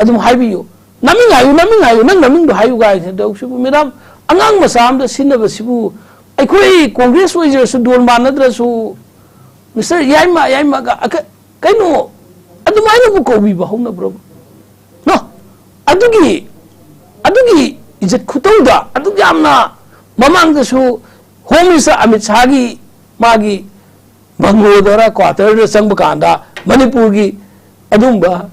adum haibiyo naming ayu nang naming do hayu gai do sibu midam angang masam da sinaba sibu ekhoi congress wajer su dol manadra su Mr. Yaima ga kaino adumai bu ko bi ba hona bro no adugi ijat khutauda adu yamna mamang da su Home Minister Amit Shah gi magi Bangalore quarter da sang bakanda Manipur gi adumba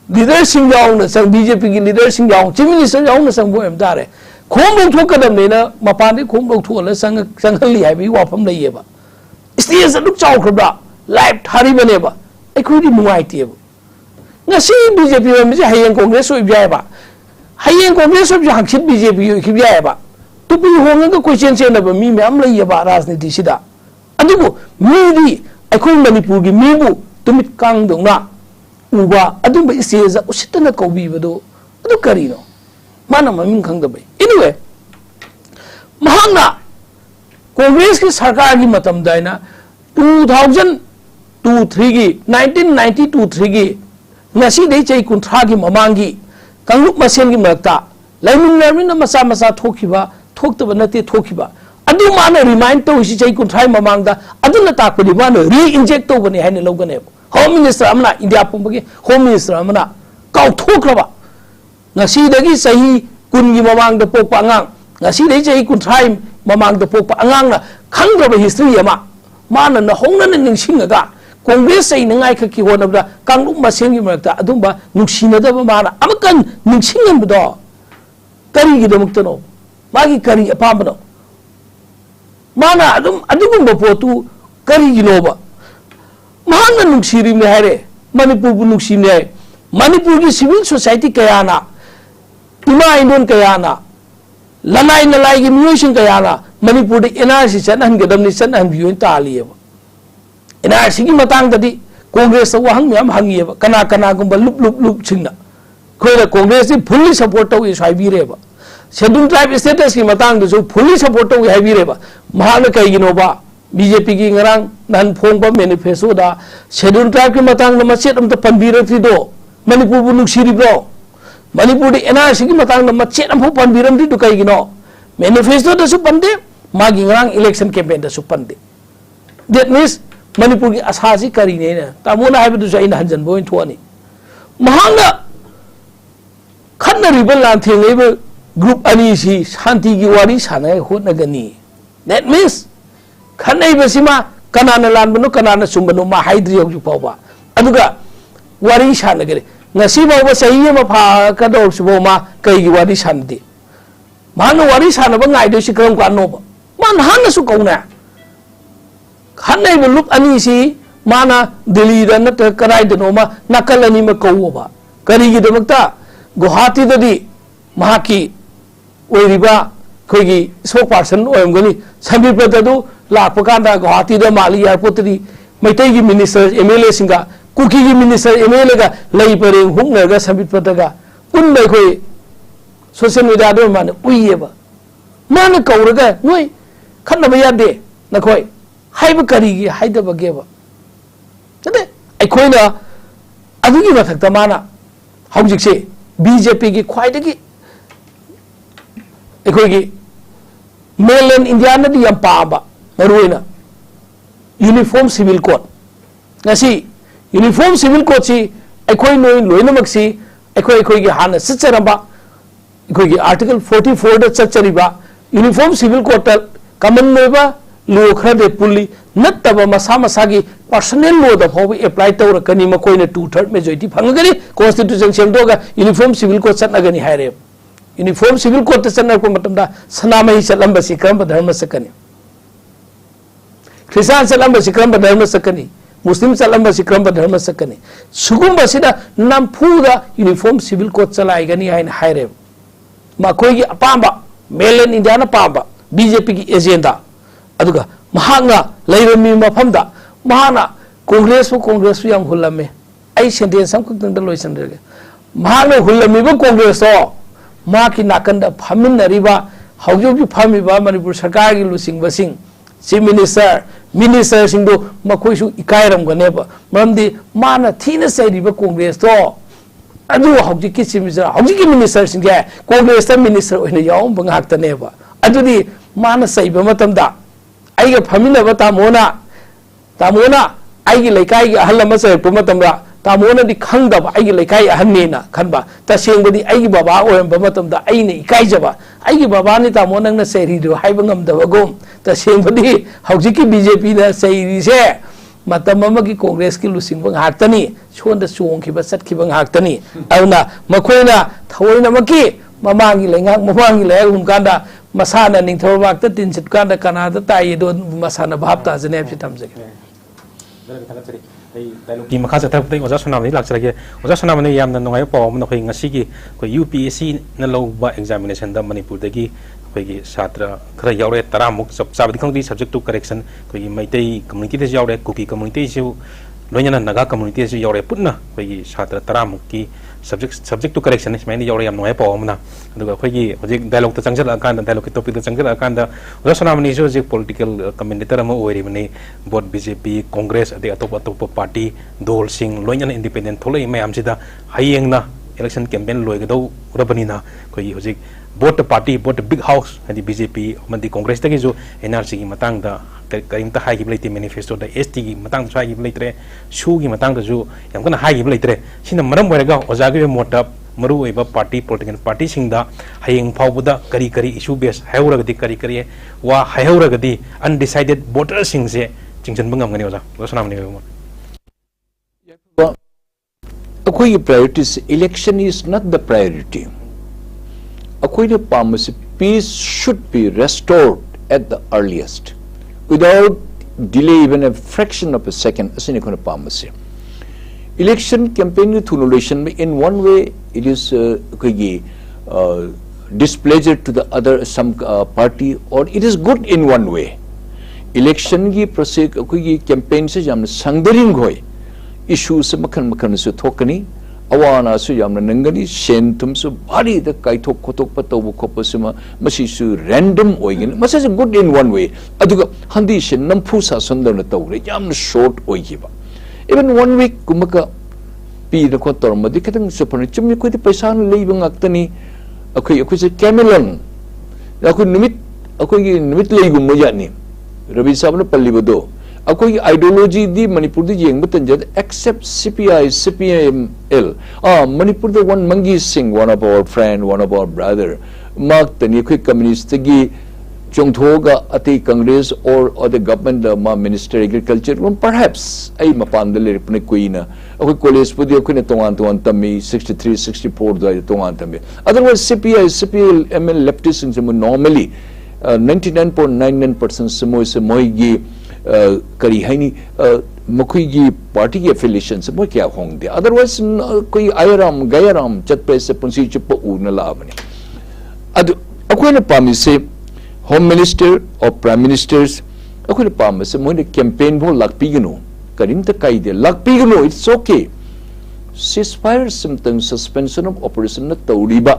leadership yaung na sang BJP gi leadership yaung chief minister yaung na sang bo em dare khom lok thok kadam ne na mapan de khom lok thok la sang li hai bi wa pham lai ye ba stage adu chaw khra live thari bane ba ai khoi di mungai ti ba ngasi BJP mi hayeng congress oi bya ba hayeng congress oi haksit BJP ki bya ba tupi honga ko question na ba mi am lai ba rajniti sida adugo mi di akhoi Manipur gi mi bu tumit kang dong na uba adum ba stage usitana ko bi bado adu karino mana maming khang da bai anyway mahangna congress ki sarkar gi matam daina 2002-3 gi 1992-3 gi ngasi dei chei kunthra gi mamangi kanglup masen gi makta laimin masa thokiba thokta nate thokiba adu mana remind to si chai kunthrai mamangda aduna takpadi mana re-inject to bani haine logane Home Minister amna India pumbagi Home Minister amna kau thokraba ngasi dagi sahi kungi mamangda pokpa angang ngasi dei chai kunthrai mamangda pokpa angang na khangraba history ama mana na hongna na ningsingaga Congress ay nangai ki honabda kanglup masen gi makta adumba nungsinada ba mana amakan ningsingan bdo kari gi damuktano magi kari apambano mana adugum ba potu kari gi noba mahanga nungsiri me hare Manipur bu nungsim ne Manipur gi civil society kayana ima indon kayana lanai nalai gi mission kayana Manipur de NRC chanan gadam ni chanan biyon taliye NRC gi matang dadi Congress wa hang myam hangiye kana gumba lup chingna khoira Congress ni fully support to is haibire ba schedule tribe status ki matang du fully support to haibire ba mahana kai gi no ba BJP ki ngarang nan phong ba manifesto da schedule tribe ki matang na machet am ta panbira thi do Manipur bu nuksiri bro Manipur de NRC ki matang na machet am pho panbiram thi do kai gi no manifesto da su pande मागी ngang election campaign da supande that means Manipur ki asasi kari ne na tamona hai du sai na hanjan boin thuani mahanga khanna ribal lan thengei group ani si shanti gi wari sanai hotna gani that means khanai basima kanana lan banu kanana sumbanu ma haidri yok pawa aduga wari sanagare ngasi bawa sahi ma pha ka do subo ma kai gi wari sandi mana wari sana ba ngai do si kram ka no ba man hana su kauna khanai bu lup ani si mana delhi da na karai de no ma nakalani ma kawo ba kari gi damakta guwahati da di mahaki oiriba khoigi spokesperson oyamgani sambi pratadu lakpa kanda guwahati da mali airport di maitai gi minister mla singa kuki gi minister mla ga lai pare hungna ga sambi prataga un bai khoi social media do man uiye ba man kauraga noi khanna ba yade na khoi haiba kari gi haida ba ge ba tade ai khoi na adugi mathakta mana haujik se BJP की ख्वाइदगी एकोगी mainland India ने दी पाबा मरुइना uniform civil code नसी uniform civil code सी एकोई नोइन लोइनमक्सी एकोगी हाना सचरबा एकोगी आर्टिकल 44 द चचरिबा यूनिफॉर्म सिविल कोड ता कमन नोबा लो खरदे पुली नत्तबा मसा मसागी पर्सनल लो द फोब अप्लाई तौर कनी मकोइने 2/3 मेजॉरिटी फंगगनी कॉन्स्टिट्यूशन सेमदोगा यूनिफॉर्म सिविल कोड चटनगनी हायरे यूनिफॉर्म सिविल कोड त चटनर को मतमदा सनामही चलंबसी क्रम धर्म सकनी क्रिश्चियन चलंबसी क्रम धर्म सकनी मुस्लिम चलंबसी क्रम धर्म सकनी सुगुंबसीदा नमफुदा यूनिफॉर्म सिविल कोड चलाइगनी हाइन हायरे मकोइगी अपांबा मेलन इंडिया न पांबा बीजेपी की एजेंडा अदुगा महांगा लैरमी मफमदा महाना कांग्रेस याम हुल्लमे आई सेंटेंस हम कुतंग लोइसनरगे महाना हुल्लमीबो कांग्रेस तो मा की नाकंदा फामिनरिबा हौजोगी फामिबा मणिपुर सरकार की लुसिंग बसिंग चीफ मिनिस्टर सिंगदो मखोइसु इकायरमगनेबा मरमदि माना थीना सैरिबा कांग्रेस तो अदु हौजी की चीफ मिनिस्टर सिंगे कांग्रेस ता मिनिस्टर ओइना यावम बंगाक्तनेबा अदुदि माना सैबा मतमदा आइगा फामिनबा तामोना आइगी लेकाई की अहल अमा सैरप मतमदा तामोना दि खंगदबा आइगी लेकाई अहन्नेना खनबा तसेंगबदि आइगी बाबा ओयमबा मतमदा आइने इकाइजबा आइगी बाबा नि तामोना न सैरिदो हाइबा ngमदबगोम तसेंगबदि हौजिकी बीजेपी ना सैरिसे मतम अमगी कांग्रेस की लुसिंगबा हाक्तनी सोंद चोंखिबा सटखिबा हाक्तनी अउना मखोइना थवोइना मकी ममांगी लेंगाक ममांगी लेग हुमकांदा मसाना निंथौबाक तीन सिटकांदा कनादा ताई दो मसाना भाप ताजने अब तमजगे की मखा चथरपतै ओजा सोनामनि लाक्चरगे ओजा सोनामनि यामना नोंगाय पाव मन खै ngasi को UPSC न लौबा एग्जामिनेशन दा मणिपुर दगी खैगी छात्र खरा यावरे 10 मुक सब चाबदि खंगदि सब्जेक्ट टू करेक्शन खैगी मैतै कम्युनिटी दे यावरे कुकी कम्युनिटी से लोइना नगा कम्युनिटी से यावरे पुन्ना खैगी छात्र 10 मुक की सब्जेक्ट टू करेक्शन इसमें यावरे याम नोंगाय पाव मना अदुगा खैगी होजिक डायलॉग त चंगजल अकान डायलॉग के टॉपिक त चंगजल अकान दा ओजा सोनामनि जो जे पॉलिटिकल कमेंटेटर अमा ओइरिबनि बोथ बीजेपी कांग्रेस अदे अतोप पार्टी दल सिंह लोइना इंडिपेंडेंट थोलै मयाम सिदा हयेंगना इलेक्शन कैंपेन लोइगदौ रबनिना खैगी होजिक both party both big house हदि बीजेपी अमदि कांग्रेस तगी जो एनआरसी की मतंग दा करिमता हाइगी लेते मैनिफेस्टो दा एसटी की मतंग हाइगी लेते शू की मतंग दा जो यमकना हाइगी लेते सिना मरम ओइरगा ओजागे मोटा मरु ओइबा पार्टी पॉलिटिकल पार्टी सिंगदा हयेंग फावबदा करी इशू बेस हायौरगदि करी वा हायौरगदि अनडिसाइडेड वोटर सिंगसे चिंगजन बंगमगनि ओजा सोनामनि अखोई priorities election is not the priority अखोई पामसे peace should be restored at the earliest without delay even a fraction of a second असने कोन पामसे इलेक्शन कैंपेन थुनुलेशन में in one way it is कोई displeasure to the other some party or it is good in one way election की process कोई campaign से जामने संगदरिंग होए issue से मखन से थोकनी अवाना से जामने नंगनी शेन तुम से भारी द काई थोक खोतोक पतो वो खोप से मसी से random होएगिन मसे से good in one way अदुगा हंदी से नंफू सा सुंदर न तौरे जामने short होएगिबा even 1 week कुमका पी न को तोरमदि खतंग सुपन चुम्मी कोई पैसा न लेबंग अक्तनी अखोई से कैमेलन अखोई निमित अखोई निमित लेगुम मजानी रवि साहब ने पल्ली बदो अखोई आइडियोलॉजी दी मणिपुर दी येंग बतंजद एक्सेप्ट CPI CPML मणिपुर द वन मंगी सिंह one of our friend one of our brother मार्क तनी अखोई कम्युनिस्ट की चोंगथोगा अति कांग्रेस और अदर गवर्नमेंट मा minister agriculture one perhaps I मपान द लेरपने कोइना अखोई कॉलेज पुदी अखोई तोंगान तोंगान तमी 63 64 द तोंगान तमी अदरवाइज CPI CPML लेफ्टिस्ट से नॉर्मली 99.99% से मोई करी है नहीं मखुई पार्टी की एफिलिएशन से मोई क्या होंगे अदरवाइज कोई आयराम गयाराम चतपे से पुंसी चुप उन लाभने अद अखोई पामी से होम मिनिस्टर और प्राइम मिनिस्टर्स अखोई पाम से मोई कैंपेन भो लापीगनो करीम तक कई दे लापीगनो इट्स ओके सीजफायर सिम्टम सस्पेंशन ऑफ ऑपरेशन न तौड़ीबा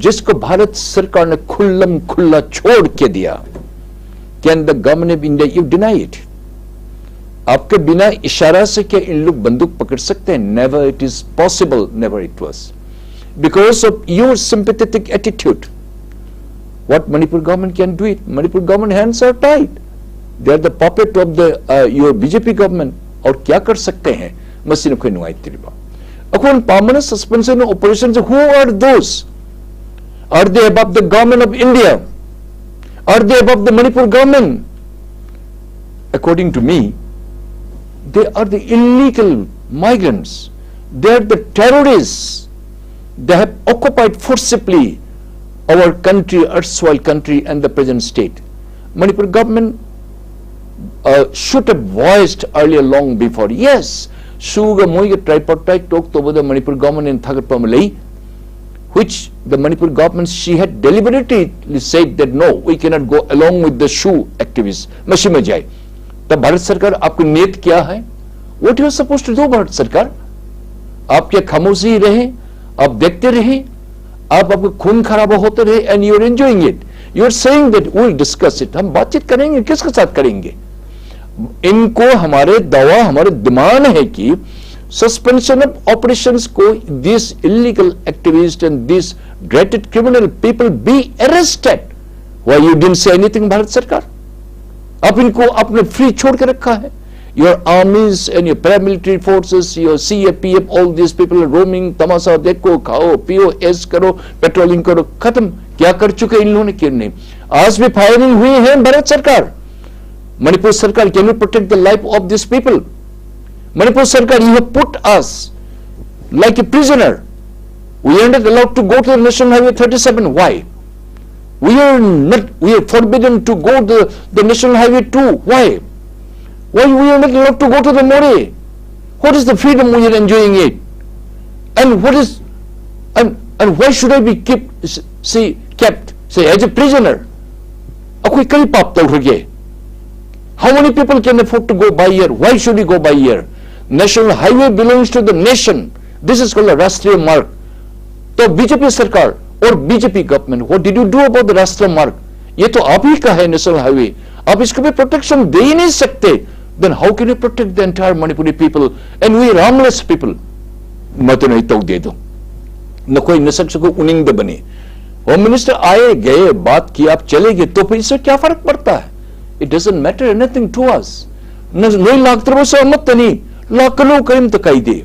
जिसको भारत सरकार ने खुल्लम खुल्ला छोड़ के दिया can the government of India you deny it आपके बिना इशारा से क्या इन लोग बंदूक पकड़ सकते हैं never it is possible never it was because of your sympathetic attitude what Manipur government can do it Manipur government hands are tied they are the puppet of the your BJP government और क्या कर सकते हैं मसीन कोई नुआई तिरबा अकोन permanent suspension operation who are those Are they above the government of India? Are they above the Manipur government? According to me, they are the illegal migrants. They are the terrorists. They have occupied forcibly our country, erstwhile country, and the present state. Manipur government should have voiced earlier, long before. Yes, Suga Moiga tripartite talked over the Manipur government in Thagarpamalai, which the Manipur government, she had deliberately said that no, we cannot go along with the shoe activists. Mashima jai. The Bharat Sarkar, आपको नीयत क्या है? What you are supposed to do, Bharat Sarkar? आप क्या खामोशी रहे? आप देखते रहे? आप आपको खून खराबा होते रहे and you are enjoying it. You are saying that we will discuss it. हम बातचीत करेंगे, किसके साथ करेंगे? इनको हमारे दावा, हमारे डिमांड है कि suspension of operations को these illegal activists and these dreaded criminal people be arrested. Why you didn't say anything, Bharat सरकार? आप इनको आपने फ्री छोड़ के रखा है. Your armies and your paramilitary forces, your CAPF, all these people are roaming, तमाशा देखो, खाओ, पियो, ऐश करो, पेट्रोलिंग करो, खत्म. क्या कर चुके इन लोगों ने, क्यों नहीं? आज भी फायरिंग हुई है भारत सरकार. मणिपुर सरकार, can you protect the life of these people? Manipur Sarkar, you have put us like a prisoner. We are not allowed to go to the National Highway 37. Why? We are forbidden to go to the National Highway 2. Why? Why we are not allowed to go to the More? What is the freedom we are enjoying it? And what is, and why should I be kept, say, as a prisoner? Akoi kari paap tol rage. How many people can afford to go by here? Why should we go by here? National highway belongs to the nation. This is called a Rashtriya Marg. तो BJP सरकार और BJP government, what did you do about the राष्ट्रीय मार्ग? ये तो आप ही का है नेशनल हाईवे. आप इसको भी प्रोटेक्शन दे ही नहीं सकते. Then how can you protect the entire Manipuri people and we harmless people? मत नहीं तो दे दो. न कोई नशक को उनिंग दे बने. होम मिनिस्टर आए गए, बात की, आप चले गए, तो फिर इससे क्या फर्क पड़ता है? It doesn't matter anything to us. नहीं लागत रहो से मत नहीं. लाकलो करीम तो कही दे.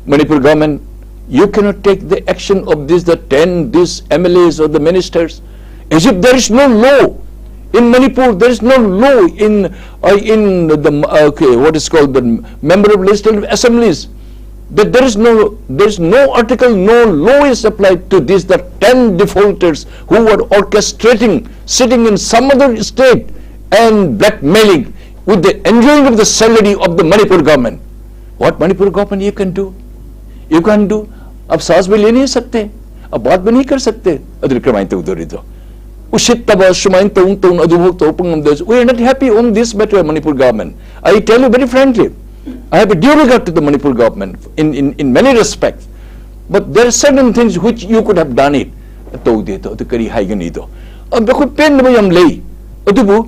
Manipur government, you cannot take the action of this, the 10, these MLAs or the ministers, as if there is no law in Manipur. There is no law in the what is called the member of legislative assemblies. That there is no article, no law is applied to this. The 10 defaulters who were orchestrating, sitting in some other state and blackmailing with the enjoying of the salary of the Manipur government. What Manipur government you can do? You can't do. अब सांस भी ले नहीं सकते, अब बात भी नहीं कर सकते. अदर क्रमाइन तो उधर ही दो. उशित तब शुमाइन तो अदुभोग तो उपंगम देश. We are not happy on this matter, Manipur government. I tell you very frankly, I have a due regard to the Manipur government in many respects, but there are certain things which you could have done it. तो दे तो करी high Ghani दो. अब देखो pen में हम ले. अदुभो,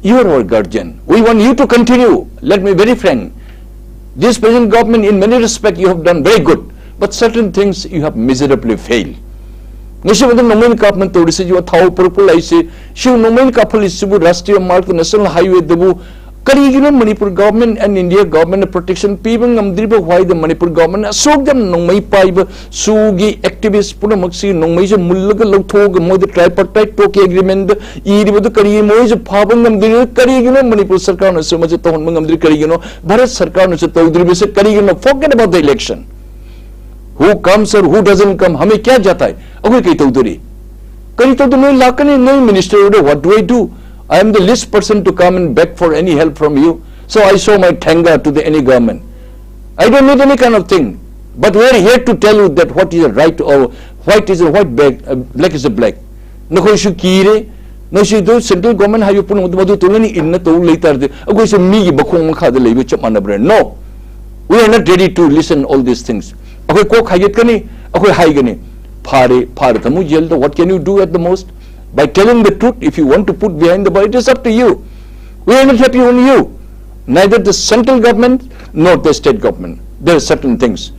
you are our guardian. We want you to continue. Let me be very frank. This present government, in many respects, you have done very good, but certain things you have miserably failed. ngasi ba nongmen kapman to risi jo thau purple ai se shu nongmen kapal isibu rastriya mark national highway debu kari gino Manipur government and India government protection people ngamdriba why the Manipur government asok them nongmai paiba sugi activists puna maksi nongmai je mullaga lawthog mo the tripartite talk agreement iriba the kari mo je phabang ngamdri kari gino Manipur sarkar na so je ton ngamdri kari gino Bharat sarkar na se tawdri se kari gino forget about the election who comes or who doesn't come hame kya jata hai agur kai tawdri kari to no lakani no minister what do I do I am the least person to come and beg for any help from you. So I show my tanga to the any government. I don't need any kind of thing. But we are here to tell you that what is a right or white is a white, black is a black. No issue kire. No issue do central government have you put madu tulani inna to later. Ago is a me bakong makha the lebi chap manabra. No. We are not ready to listen all these things. Okay, ko khayet kani, okay haigani. Phare tamu jail. What can you do at the most? By telling the truth, if you want to put behind the bar, it is up to you. We are not happy on you. Neither the central government nor the state government. There are certain things.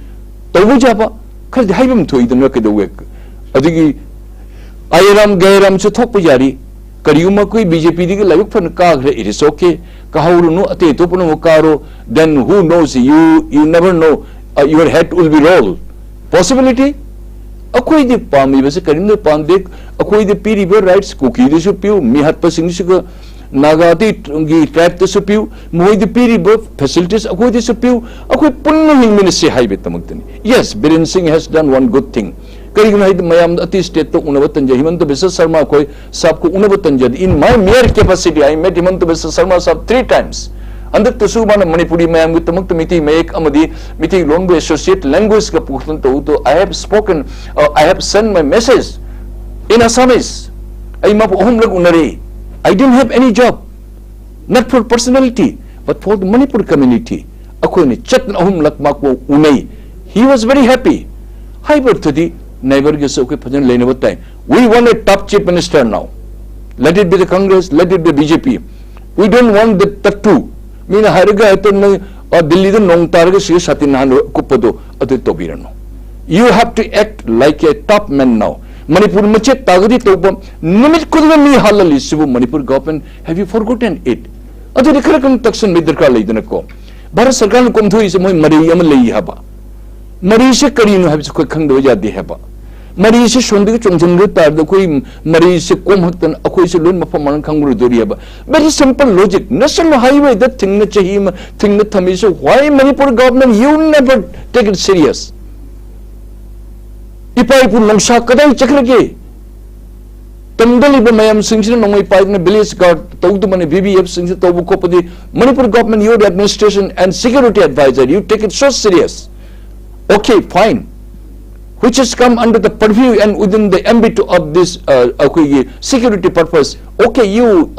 Tawujaba, because the haibam to the work of the week. Adigi Ayaram Gairam Chotopujari, Kariuma Kui BJP like Kagre, it is okay. Kahuru no ate topono karo, then who knows you never know your head will be rolled. Possibility? Akoi de pami base karim de pandek akoi de piri be rights kuki de supiu mihat pasing suga nagati gi tribe de supiu moi de piri be facilities akoi de supiu akoi punna hingmin se haibe tamagtani. Yes, Biren Singh has done one good thing. Kari guna hid mayam ati state to unabatan ja Himanta Biswa Sarma koi sab ko unabatan ja in my mere capacity I met Himanta Biswa Sarma sab 3 times. Andak to subana Manipuri mayam with tamak miti mayek amadi miti longo associate language ka puktan to I have spoken I have sent my message in Assamese ay map hom lag unare I didn't have any job not for personality but for the Manipur community ako ni chat na hom lag makwo unai he was very happy hyper to the neighbor ge so ke phajan lene batai we want a top chief minister now let it be the Congress let it be BJP we don't want the tattoo Mina hariga ito na Delhi the nong targa siya satin na kupado ito tobirano. You have to act like a top man now. Manipur mache tagadi toba nimit kudwa mi halali sibu Manipur government have you forgotten it? Ito dikharakang taksan midar ka lay dina ko. Bharat sarkar na kumtho isa mo mari yaman lay haba. Mari se kari no have ko khang do jadi haba. Mari se shondi ko chongchong tar do koi mari se kom haktan akoi se lon mapam man khangru dori haba. Very simple logic. National highway that thing na chahi thing na thami so why Manipur government you never take it serious. Ipai pun langsha kadai chakrage. Tamdali ba mayam singsi na nongay pai na village guard tawdu mane BBF singsi tawu ko padi Manipur government your administration and security advisor you take it so serious. Okay, fine. Which has come under the purview and within the ambit of this security purpose. Okay, you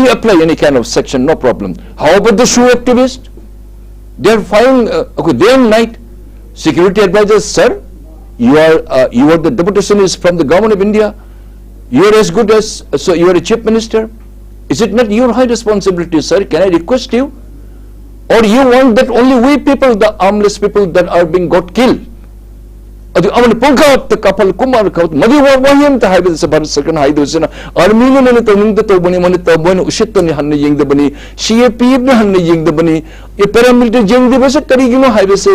apply any kind of section, no problem. How about the shoe activist? They are filing day and night. Security advisors, sir, you are the deputation is from the government of India. You are as good as so you are a chief minister. Is it not your high responsibility, sir? Can I request you? Or you want that only we people, the armless people that are being got killed? Adi aman pungkat the kapal kumar kaut madi wahim ta haibe sa Bharat sarkar haido sina army ne ne tawning da tawbani man tawbani ushit ni hanne yeng da bani CAP ne hanne yeng da bani e paramilitary jeng de base kari gino haibe se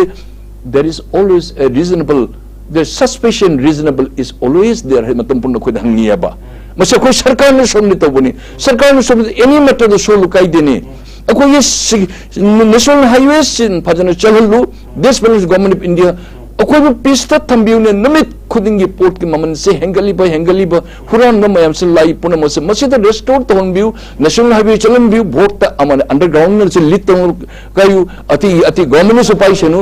there is always a reasonable the suspicion reasonable is always there matam punna khod hangiya ba masa koi sarkar ne somni tawbani sarkar ne somni any matter the so lukai dene ako yes national highways in phajana challu this government of India अकोई पीस्ता थंबियो ने Namit खुदिंगी port के ममन से हेंगलीबा हुरान न मयम से लाई पुना मसे मसे restore तो हनबियो national highway चलन बियो भोट ता अमन अंडरग्राउंड न से लित तो कायु अति गवर्नमेंट सपाई छनु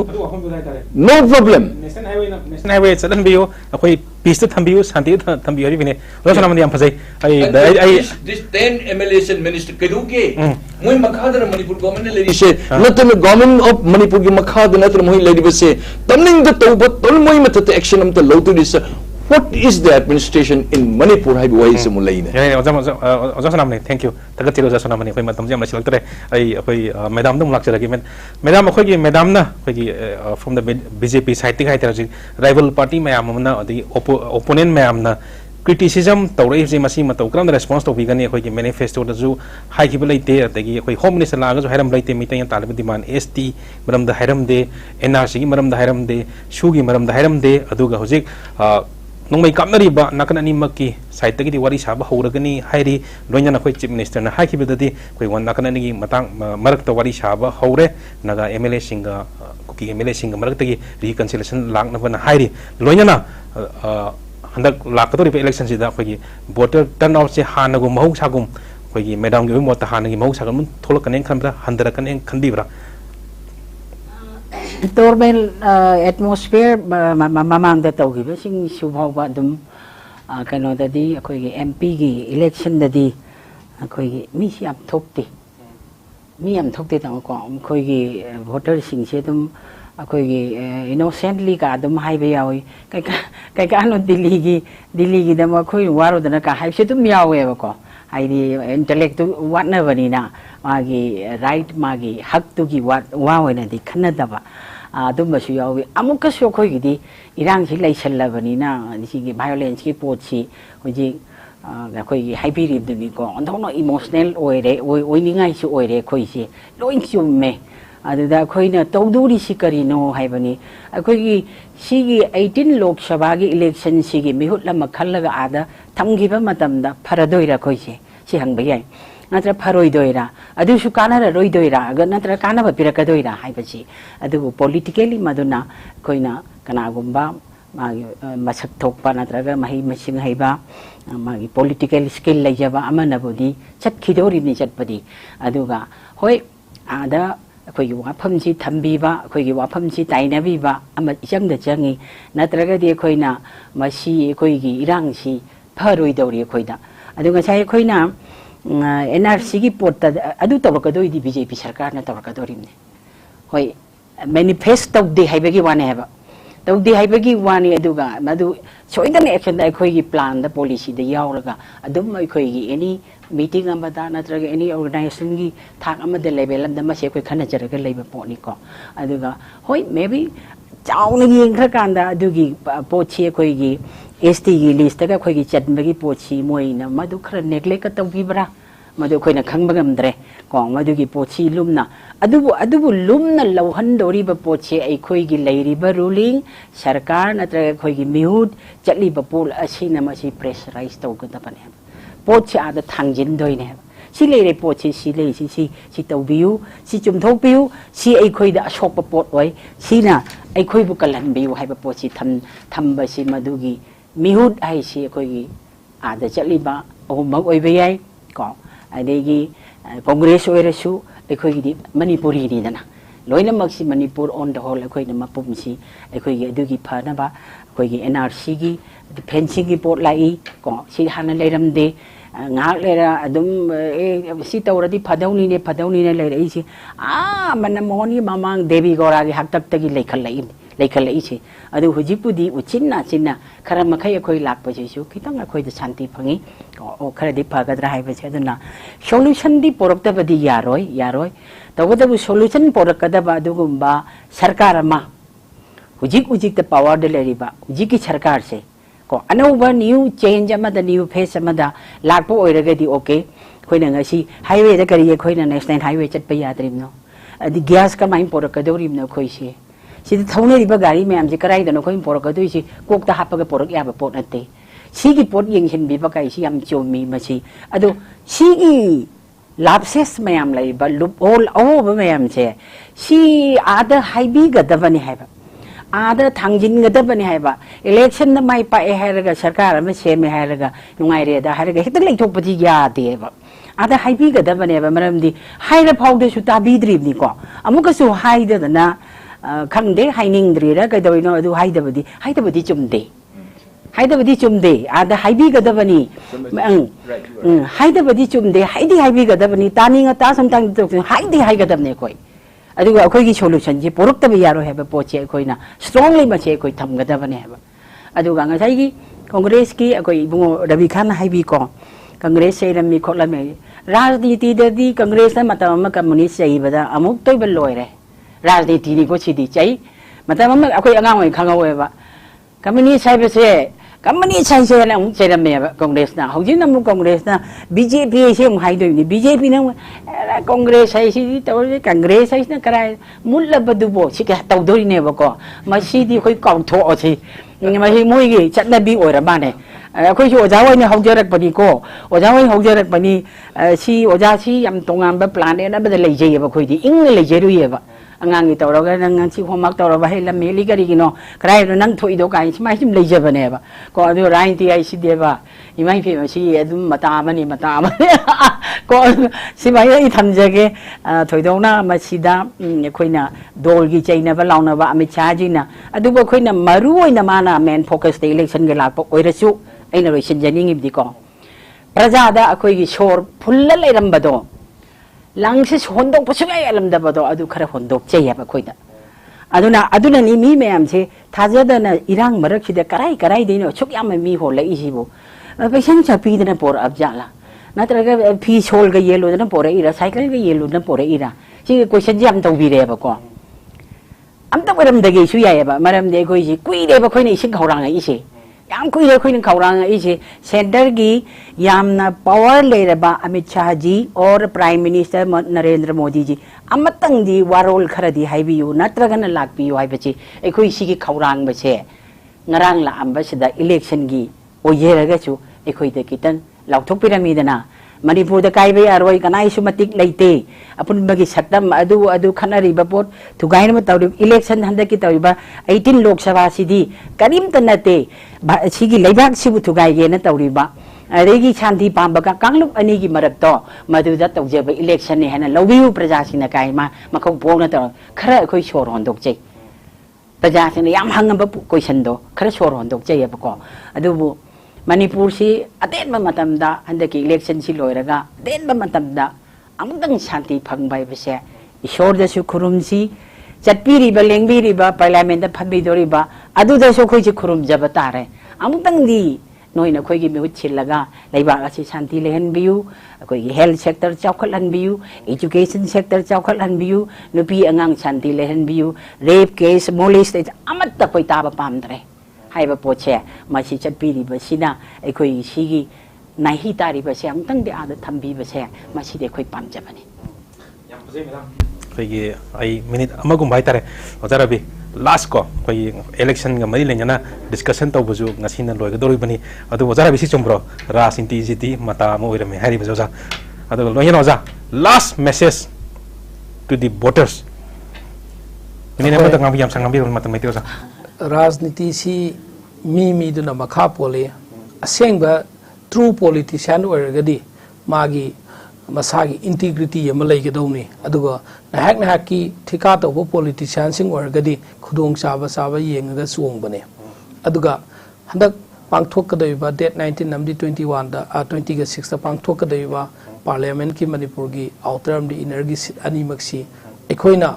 नो प्रॉब्लम नेशनल हाईवे चलन बियो अकोई पीस्ता थंबियो शांति थंबियो रि बिने रोसना मंदी हम फसै आई दिस 10 MLAs and minister केदुके मोय मखादर मणिपुर गवर्नमेंट लेरि से नतन गवर्नमेंट ऑफ मणिपुर की मखाद नतर मोय लेरि बसे तमनिंग द तौब तल मोय मत एक्शन हम त लौतु this what is the administration in Manipur hai wai se mulai ne oja Sonamani thank you tagat oja Sonamani khoi matam jam la silak tare ai madam dum lak charagi madam khoi gi madam na khoi gi from the BJP side ti hai tare rival party mayam na adi opponent mayam na criticism tawrei je masi matau kram response to bigani khoi gi manifesto da ju hai gi belai te tagi khoi home minister la ga ju hairam lai te mi te talib demand ST maram da hairam de NRC gi maram da hairam de shu gi maram da hairam de aduga hojik nongmai kamnariba nakanani makki side tagi wari saba horagani hairi loina na khoi chief minister na hai khibida di khoi wan nakanani gi matang marak ta wari saba hore naga MLA singa kuki MLA singa marak tagi reconciliation lang na bana hairi loina na handak lakadori pe election sida khoi voter turnout se hanagu mahung sagum khoi madam gi mo ta hanagi mahung sagum tholakane khanbra handarakan khandibra normal atmosphere mamang da tawgi ba sing subhaw ba dum kano da di akoi gi MP gi election da di akoi gi mi si am thokti mi am thokti ta ko akoi gi voter sing se dum akoi gi innocently ka dum hai ba yawi kai ka no Delhi gi da ma khoi waro da ka hai se dum yawe ba ko hai di intellect wat na bani na magi right magi hak tu gi wat wa na di khana da ba adum su yawi amuka so khoi gi di irang si lai sel la bani na si gi violence ki pot si hoji khoi gi hai bi ri du ni ko on no emotional oi ni ngai su oi re khoi si loin chum me adu da khoi na to du ri si kari no hai bani khoi gi si gi 18 lok sabha gi election si gi mi hut la makhal la ga ada tham gi ba matam da pharadoi ra khoi si hang ba yai natra pharoi doira adu su kana ra roi doira ga natra kana ba piraka doira hai ba si adu politically maduna koina kana gumba magi masak thokpa natra ga mahi masing hai ba magi political skill lai jaba amana bodi chat khidori ni chat padi adu ga hoi ada khoi gi wafam si thambi ba khoi gi wafam si taina bi ba ama chang da changi natra ga di khoina masi khoi gi irang si pharoi dori khoida adu ga sai khoina NRC ki pot adu tawakadoi di BJP sarkar na tawakadori ne hoi manifesto de haibagi wane haba taw de haibagi wani adu ga madu soidan action da khoi gi plan da policy da yauraga adum mai khoi gi any meeting amada natraga any organization gi thak amada level am da ma se khoi khana jaraga leiba poni ko adu ga hoi maybe chauna gi khra kan da adu gi pochi khoi gi ST gi list ga khoi gi chatbagi pochi moi na madu khra neglect ka tawi bra madu khoi na khang bagam dre ko madu gi pochi lumna adubu lumna lauhan dori ba pochi ai khoi gi leiri ba ruling sarkar na tra khoi gi mihut chatli ba pol asina ma si pressurize to ka tapan he pochi ada thangjin doi ne si leire pochi si lei si tawbiu si chumthok piu si ai khoi da ashok pa pot oi si na ai khoi bu kalan biu hai ba pochi tham ba si madu gi mihut ai si khoi gi ada chatli ba o ma oi ba yai ko adegi congress oi rasu ai khoi gi manipuri ni dana loina mak si manipur on the whole khoi na mapum si ai khoi gi adu gi phana ba khoi gi NRC gi fencing gi pot lai ko si hana leiram de ngak lera adum si tawradi phadauni ne lerai si manamoni mamang Devi gora gi haktak tagi leikhal lai si adu hujipudi uchinna khara makhai khoi lak pa su kitang khoi da shanti phangi o khara di phagadra hai ba chaduna solution di porok ta badi yaroi tawada bu solution porak kada ba dugumba sarkar ma hujik ta power de leri ba hujik ki sarkar se ko anauba new change amada new face amada lakpo oiraga di okay khoina ngasi highway da kari khoina national highway chat pa yadrim no adi gas ka main porak kadorim no khoi se si thone ri ba gari me am je karai da no khoi porak kadoi si kok ta hapa ga porak ya ba pot ate si gi pot yeng hin bi ba kai si am chomi ma si ado si gi lapses mayam lai ba loop all ba mayam che si ada haibi ga da bani hai ba ada thangjin ga da bani hai ba election na mai pa e hai ga sarkar ma se me hai ga ngai re da hai ga hita lai thok pati ya de ba ada haibi ga da bani ba maram di hai ra phau de su ta bi drib ni ko amuka su hai da na khang de hai ning dri ra ga doi no adu hai da badi chumde ada haibi ga da bani hai da badi chumde hai di haibi ga da bani tani nga ta sam tang hai di hai ga da ne koi adu ga khoi gi solution ji porok ta bi yaro he ba poche khoi na strongly ma che khoi tham ga da bani he ba adu ga nga sai gi Congress की कोई बुंगो रवि खान हाईबी को कांग्रेस से rummy खोला में राजनीति दे कांग्रेस ने मतलब communist चाहिए बता अमुक तो बल लोए राजनीति नी को सीधी चाहिए मतलब कोई अंगांग में खांगा हुए बा कम्युनिस्ट है बसे कम्युनिस्ट है से ना से रमे कांग्रेस ना हो जी ना मुक कांग्रेस ना बीजेपी से हम हाई दो नहीं बीजेपी ना कांग्रेस है सी तो कांग्रेस है ना कराए मुल्ला बदुबो सी क्या तो दो ही नहीं बको मसीदी कोई काउंट हो अच्छी मसी मुझे चटना भी और बाने कोई जो ओजावे ने हौजरक बनी को ओजावे हौजरक बनी सी ओजा सी यम तोंगाम बा प्लान ने ना बदल ले जाइए बा कोई दी इंग ले जाइए बा अंगांगी तौरगा नंग सी होमवर्क तौरबा हे लमेली करी गिनो क्राइ नंग थोइदो काई सिमाइ सिम ले जबने बा को अदो राइंटी आई सी देबा इमाइ फे सी अदुम मतामनी को सिमाइ आई थमजगे थोइदोना मसिदा खोइना दोलगी चैनबा लाउनबा अमित शाहजीना अदुबो खोइना मरु ओइना माना मेन फोकस द इलेक्शन के लाप ओइरसु अइना रोइसन जनिंग बिदिको प्रजादा अखोइगी शोर फुल्ल लेरमबदो लांगसे होंदोक पसुगाय अलमदबदो अदु खरा होंदोक चाहिए खोइदा अदुना नि मी मैम से थाजदना इरांग मरखिदा कराई कराई दिनो सुक याम मी हो लइसिबो पैसा चपीदना पोर अब जाला नत्रगा फी सोल ग येलो दना पोर इरा साइकिल ग येलो दना पोर इरा सी क्वेश्चन जम तौबिरेबा को अमता वरमदगे सु यायबा मरमदे कोइसि कुइरेबा खोइना इसिं खौरांगा इसे याम कुइरे खोइन खौरांगा इसे सेंटर की यामना पावर लेरबा अमित शाह जी और प्राइम मिनिस्टर नरेंद्र मोदी जी अमतंग दी वारोल खरदी हाइबियु नत्रगन लाकपियु हाइबची एखोइ सिगी खौरांग बसे ngarang la ambasada election gi oyeraga एखोई दे कितन लाउथोक पिरामिदना मणिपुर द काइबे आरोय कनाइ सुमतिक लेते अपन बगी सत्तम अदु खनरी बपोट थुगाइन म तौरि इलेक्शन हंद की तौरिबा 18 लोकसभा सिदी करीम तनते सिगी लेबाक सिबु थुगाइगे न तौरिबा अरेगी शांति पांबका कांगलुक अनि की मरक तो मदुदा तौजेब इलेक्शन ने हना लौबियु प्रजासिना काइमा मखौ पोंगना त खरा अखोई सोर होंदोक चै प्रजासिना याम हंगब क्वेश्चन दो खरा सोर होंदोक चै बको अदुबु मणिपुर से अतेन मतमदा हंदकी इलेक्शन से लोरगा अतेन मतमदा अमुदंग शांति फंगबाय बसे ईश्वरदसु खुरुमसी चटपीरिबा लेंगबीरिबा पार्लियामेंट फंबिदोरिबा अदुदसु खोइसि खुरुमजब तारे अमुदंगदी नोइना खोइगी मिहुत छिलगा लेबा असि शांति लेहनबियु खोइगी हेल्थ सेक्टर चौखलहनबियु एजुकेशन सेक्टर चौखलहनबियु नुपी अंगांग शांति लेहनबियु रेप केस मोलेस्ट अमत कोइ ताबा पामद्रे हाइबा पोचे मासी चटपीरिबसिना एखोइ सिगी नाहि तारिबसे अमतंग दे आदा थंबीबसे मासी दे खोइ पामजबने याम फजे मैडम खोइगी आई मिनिट अमगुम बाइतारे ओजाराबी लास्ट को कोई इलेक्शन का मरी लेना डिस्कशन तो बजू नसीना लोग दौड़ बनी अदु ओजाराबी सी चुम्ब्रो राजनीति जीती मता मोइरमे हारि बजोजा अदु लोहिन ओजा last message to the voters minute अमदा गाम याम संगम बिरो मत मैते ओजा राजनीति सी मी दुना मखा पोले असेंग ट्रू पॉलिटिशियन ओरगदी मागी मसागी इंटीग्रिटी यम लेगदौनी अदुगा नाहक नाहक की ठिका तौब पॉलिटिशियन सिंग ओरगदी खुदोंग चाबा चाबा येंगगा सोंगबने अदुगा हंदक पांगथोकदइबा डेट 19 नमदी 21 दा 26 दा पांगथोकदइबा पार्लियामेंट की मणिपुर की आउटर दी इनर की सीट अनीमक्सी एखोइना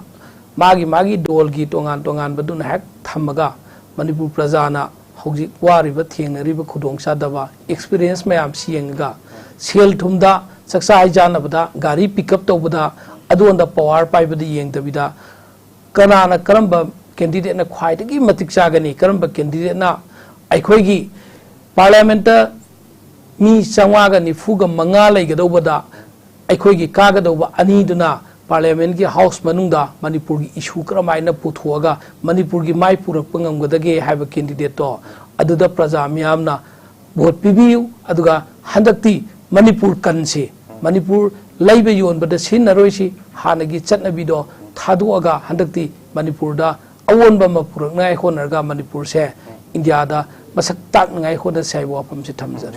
मागी डोल की तोंगान तोंगान बदुन हैक थमगा मणिपुर प्रजाना हौजिक वारिबा थेंगरिबा खुदोंग चादबा एक्सपीरियंस मैम सियंगा सेल थुमदा सक्सा जानबदा गाड़ी पिकअप तौबदा अदुंद पावर पाइबदी येंगदबिदा कनाना करंबा कैंडिडेट ना ख्वाइदगी मतिक चागनी करंबा कैंडिडेट ना अखोइगी पार्लियामेंट मी चंवागा निफुगा मंगा लेगदौबदा अखोइगी कागदौबा अनीदुना पार्लियामेंट की हाउस मनुंदा मणिपुर की इशू क्रमाइना पुथोगा मणिपुर की माई पुरक ngamgadage हाइबा कैंडिडेट तो अदुदा प्रजा मियामना वोट पिबियु अदुगा हंदक्ति मणिपुर कनसे मणिपुर लैबे योनबदा सिनरोइसी हानगी चटनबिदो थादोगा हंदक्ति मणिपुर दा अवोनबा मपुरकनाय होनरगा मणिपुर से इंडिया दा मसक ताकनाय होना साइब वाफम से थमजन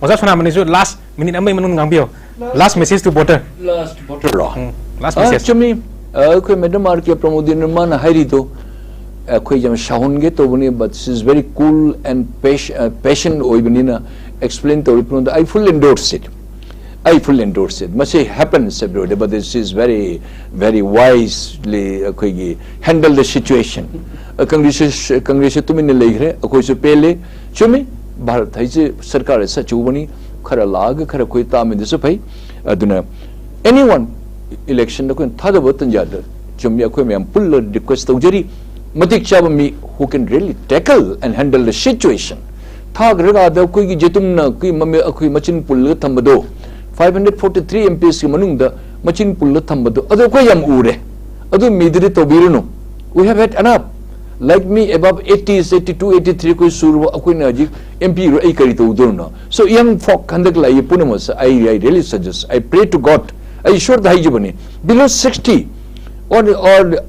ओजा सोनामनि जो लास्ट मिनिट अमै मनुन गांबियो लास्ट मैसेज टू वोटर रो लास्ट मैसेज चमी कोई मैडम आर के प्रमोदिनी मान हाइरी तो कोई जम शाहुनगे तो बनी but she is very cool and patient ओइबनिना explain to report I fully endorse it must happens abroad but this is very wisely handle the situation congress to min legre akoi so pele chumi Bharat है सरकार सचूबनी खरा लाग खरा कोई ताम दिस फई अदुना एनीवन इलेक्शन को थादब तंजाद चुम्या कोई मैम पुल रिक्वेस्ट तौजरी मतिक चाब मी who can really tackle and handle the situation थाग्रगा द कोई जेतुमना कोई ममे अखोई मचिन पुल थंबदो 543 MPs की मनुंग द मचिन पुल थंबदो अदो कोई यम उरे अदो मीदरी तोबिरनो we have had enough like me above 80s 82 83 कोई सुरवा अखोई ना जी MP रो आई करी तो उदो so young folk कंदक lie पुनमस I really suggest I pray to God I sure the hijabani below 60 or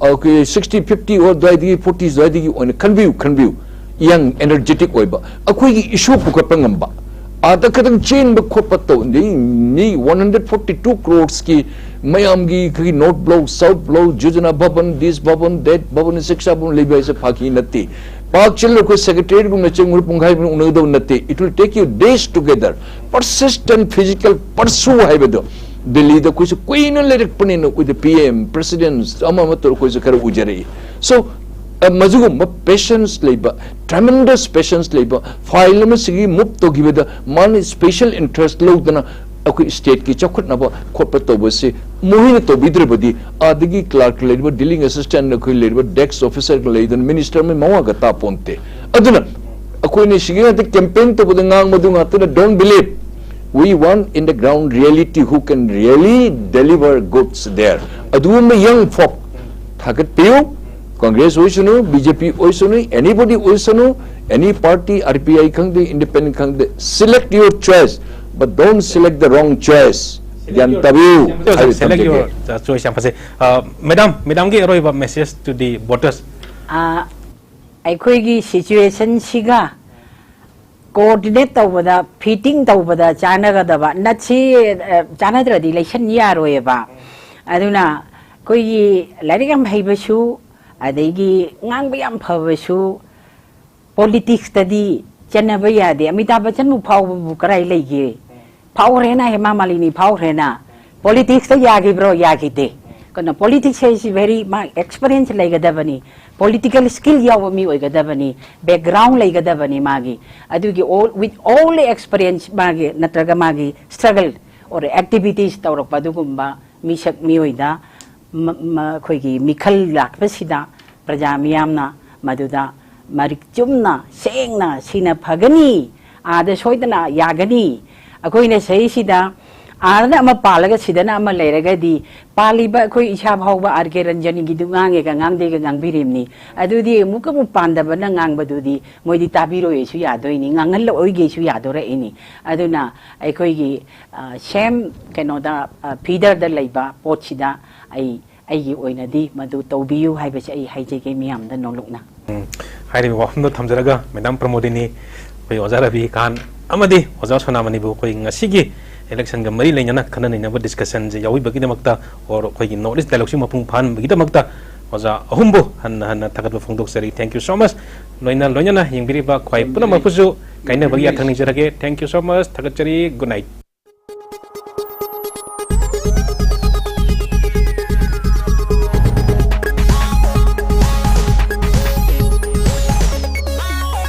okay 60 50 or the 40s the on conview young energetic oiba akoi issue pukapangamba ada kadang chain ba khopato ni 142 crores ki mayam gi note blow south blow jojana bhavan this bhavan that bhavan shiksha bhavan lebi se phaki natti pak chil ko secretary gu nacheng ur punghai unado natti it will take you days together persistent physical pursue haibedo Delhi the कोई न ले रखने न with the PM presidents अमा मत तो कोई कर उजरे so मजुगो म patience लेबा tremendous patience लेबा file में सिगी मुक्त तो गिवे द मान special interest लोग दना अकोई state की चौखट ना बा corporate तो बसे मोहिनी तो बिदर बदी आदगी clerk लेबा dealing assistant न कोई लेबा desk officer को लेबा minister में मवा गता पोंते अदना अकोई ने सिगी न campaign तो बदंगांग मधुंगा तो don't believe we want in the ground reality who can really deliver goods there adum young folk thagat piu congress oisunu bjp oisunu anybody oisunu any party rpi khang the independent khang the select your choice but don't select the wrong choice yan tabu select your choice am phase madam gi roi ba message to the voters aikoi gi situation siga coordinate tawada fitting tawada chanaga daba nachi chanadra election yaro eba aduna koi larigam haibasu adegi ngang bayam phabasu politics tadi chanaba yade amitabh bachchan mu phau bu karai leige phau rena hema malini phau rena politics ta yagi bro yagite kana politics is very experience laigadabani political skill yawami oigadabani background laigadabani magi adugi all with all the experience magi natraga magi struggle or activities tawrakpa dugumba misak mioida khoigi mikhal lakpasida praja miyamna maduda marik chumna sengna sina phagani ada soidana yagani akoina sei sida Aarna अमा पालगा सिदना अमा लेरगदी पालिबा कोई इच्छा भावबा आरके रंजनी गिदु ngange ga ngangde ga ngangbirimni adudi muka mu pandabana ngangbadudi moidi tabiro yesu yadoini ngangal oige su yadora ini aduna aikoi gi same kenoda feeder da leiba pochida ai gi oinadi madu tawbiyu haibase ai haijege miyam da nolukna hairi wahmdo thamjaraga madam Pramodini koi ozarabi kan amadi oza sonamani bu koi ngasigi election ga mari leina khana nei na discussion je yawi bagi damakta or khoi gi notice dialogue si mapung phan bagi damakta oza ahumbo han thagat phongdok sari thank you so much loina na yingbiri ba khoi puna mapuju kaina bagi athang ni jarage thank you so much thagat chari good night